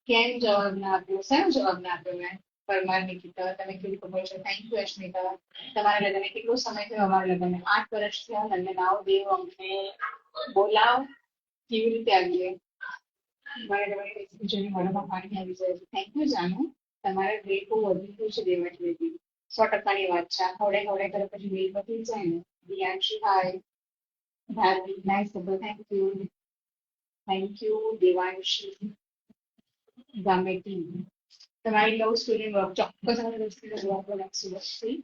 કેમ જવાબ ના આપ્યો? શેનો જવાબ ના આપ્યો મેં? પરમાર નિકિતા, તમે કેવી ખબર છે? Thank you Ashmita. તમારા લગ્નને કેટલો સમય થયો? અમારા લગ્નને 8 વર્ષ થયા. લગ્ન આવો દેવ, અમને બોલાવ. કેવી રીતે આવીએ? મને તમારી રેસીપી જોઈને મોઢામાં પાણી આવી જાય છે. Thank you Janu. તમારે વેટ બહુ વધી ગયું છે દેવટ બેબી. 100%ની વાત છે. ખવડે ખવડે કરે પછી વેટ વધી જાય ને. Diyanshi hi. Dharmik nice double thank you. Thank you Devanshi. Gameti. તમારી લવ સ્ટોરી ચોક્કસ અમે લવ સ્ટોરી જવાબ નાખશું.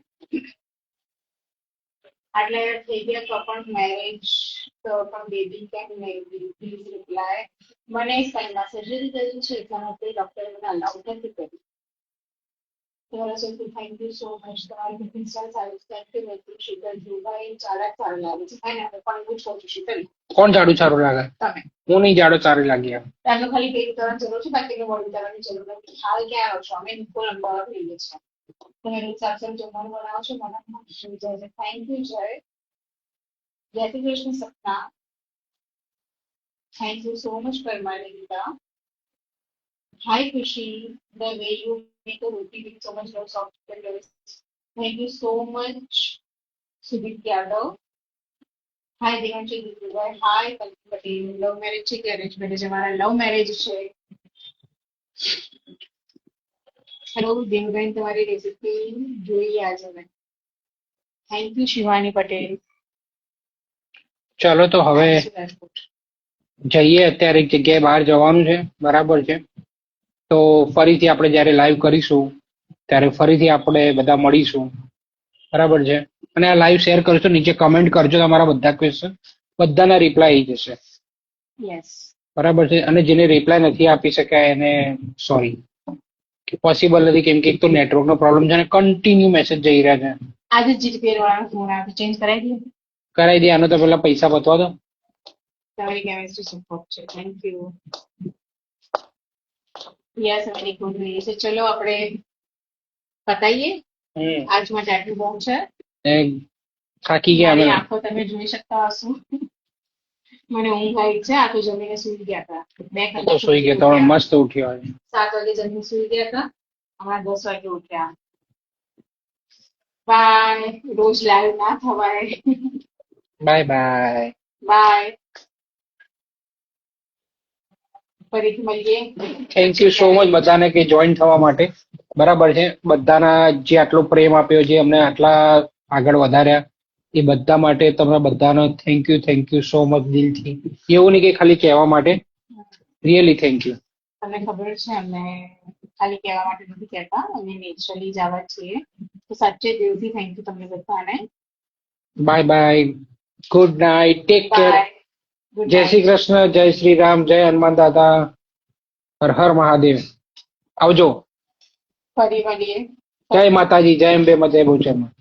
આટલા યાર થઈ ગયા તો પણ મેરેજ તો પણ બેબી કેમ નહીં? Please reply. મને સ્પાઇનમાં સર્જરી કર્યું છે એટલા માટે ડોક્ટરે મને અલાઉ નથી કર્યું. Thank you so much. તમારી કુકિંગ સ્ટાઇલ સારું છે. થેન્ક યુ મેથી શીતલ જોભાઈ. ચાડા સારું લાગે છે. કાંઈ ના, પણ એવું જ કહું છું શીતલ. કોણ જાડું સારું લાગે? તમે. હું નહીં જાડો સારું લાગ્યા. તમને ખાલી પેટ કરવાની જરૂર છે, બાકી બોડી ઉતારવાની જરૂર નથી. હાલ ક્યાં આવો છો? અમે નિકોલ અમદાવાદ રહીએ છીએ. તમે રોજ સાફ જમવાનું બનાવો છો, મને થઈ જાય છે. Thank you Jay. Jay Shri Krishna Sapna. Thank you so much પરમારી Gita. Hi Khushi. The way you make a roti with so much love soft. Thank you so much Sudeep Yadav. Hi Devanshi દીદીભાઈ. Hi Kalpi Patel. Love marriage છે કે અરેન્જ મેરેજ? અમારા લવ મેરેજ છે. હેલો દેવબેન, તમારી રેસીપી જોઈએ આજે મેં. Thank you Shivani Patel. ચાલો તો હવે જઈએ. અત્યારે એક જગ્યાએ બહાર જવાનું છે. બરાબર છે, તો ફરીથી આપણે જ્યારે લાઈવ કરીશું ત્યારે ફરીથી આપણે બધા મળીશું. બરાબર છે. અને આ લાઈવ શેર કરશો, નીચે કમેન્ટ કરજો તમારા બધા ક્વેશ્ચન, બધાના રિપ્લાય આવી જશે. યસ. બરાબર છે. અને જેને રિપ્લાય નથી આપી શક્યા એને સોરી, પોસિબલ નથી, કેમ કે એક તો નેટવર્કનો પ્રોબ્લેમ છે અને કન્ટિન્યુ મેસેજ જઈ રહ્યા છે. આજે જીટીપીએલ વાળાનો ફોન આવે, ચેન્જ કરાવી દઈએ. કરાવી દે. આનો તો પેલા પૈસા બતવા દો. તમારી કેમેસ્ટ્રી સપોર્ટ છે. Thank you. યસ અમે રિકોર્ડ કરીએ છીએ. ચલો આપણે પતાઈએ. આજ માટે આટલું બહુ છે. ને થાકી ગયા મારી અમે. આંખો તમે જોઈ શકતા હશો. મને ઊંઘ આવી છે. આ તો જમીને સુઈ ગયા હતા. 2 તો કલાક સુઈ ગયા, તમે ઉઠ્યા. મસ્ત ઉઠ્યો આજે. 7 વાગે જમીને સુઈ ગયા હતા. હમણાં 10 વાગે ઉઠ્યા. બાય. રોજ લાઈવ ના થવાય. By bye. બાય. ફરીથી મળીએ. થેન્ક યુ સો મચ બધાને કે જોઈન થવા માટે. બરાબર છે, બધાના જે આટલો પ્રેમ આપ્યો, જે અમને આટલા આગળ વધાર્યા, એ બધા માટે તમે બધાનો થેન્ક યુ સો મચ દિલથી. એવું નહીં કે ખાલી કહેવા માટે, રિયલી થેન્ક યુ. તમને ખબર છે અમે ખાલી કહેવા માટે નથી કહેતા, અમે નેચરલી જ આવા છીએ. તો સાચે દિલથી થેન્ક યુ તમને બધાને. Bye bye, good night, take care. Bye. Good Jay Shri night. Krishna, જય શ્રી રામ, જય હનુમાન દાદા, હર હર મહાદેવ. આવજો. ફરી મળીએ. જય માતાજી, જય અંબે, જય બહુચરમાં.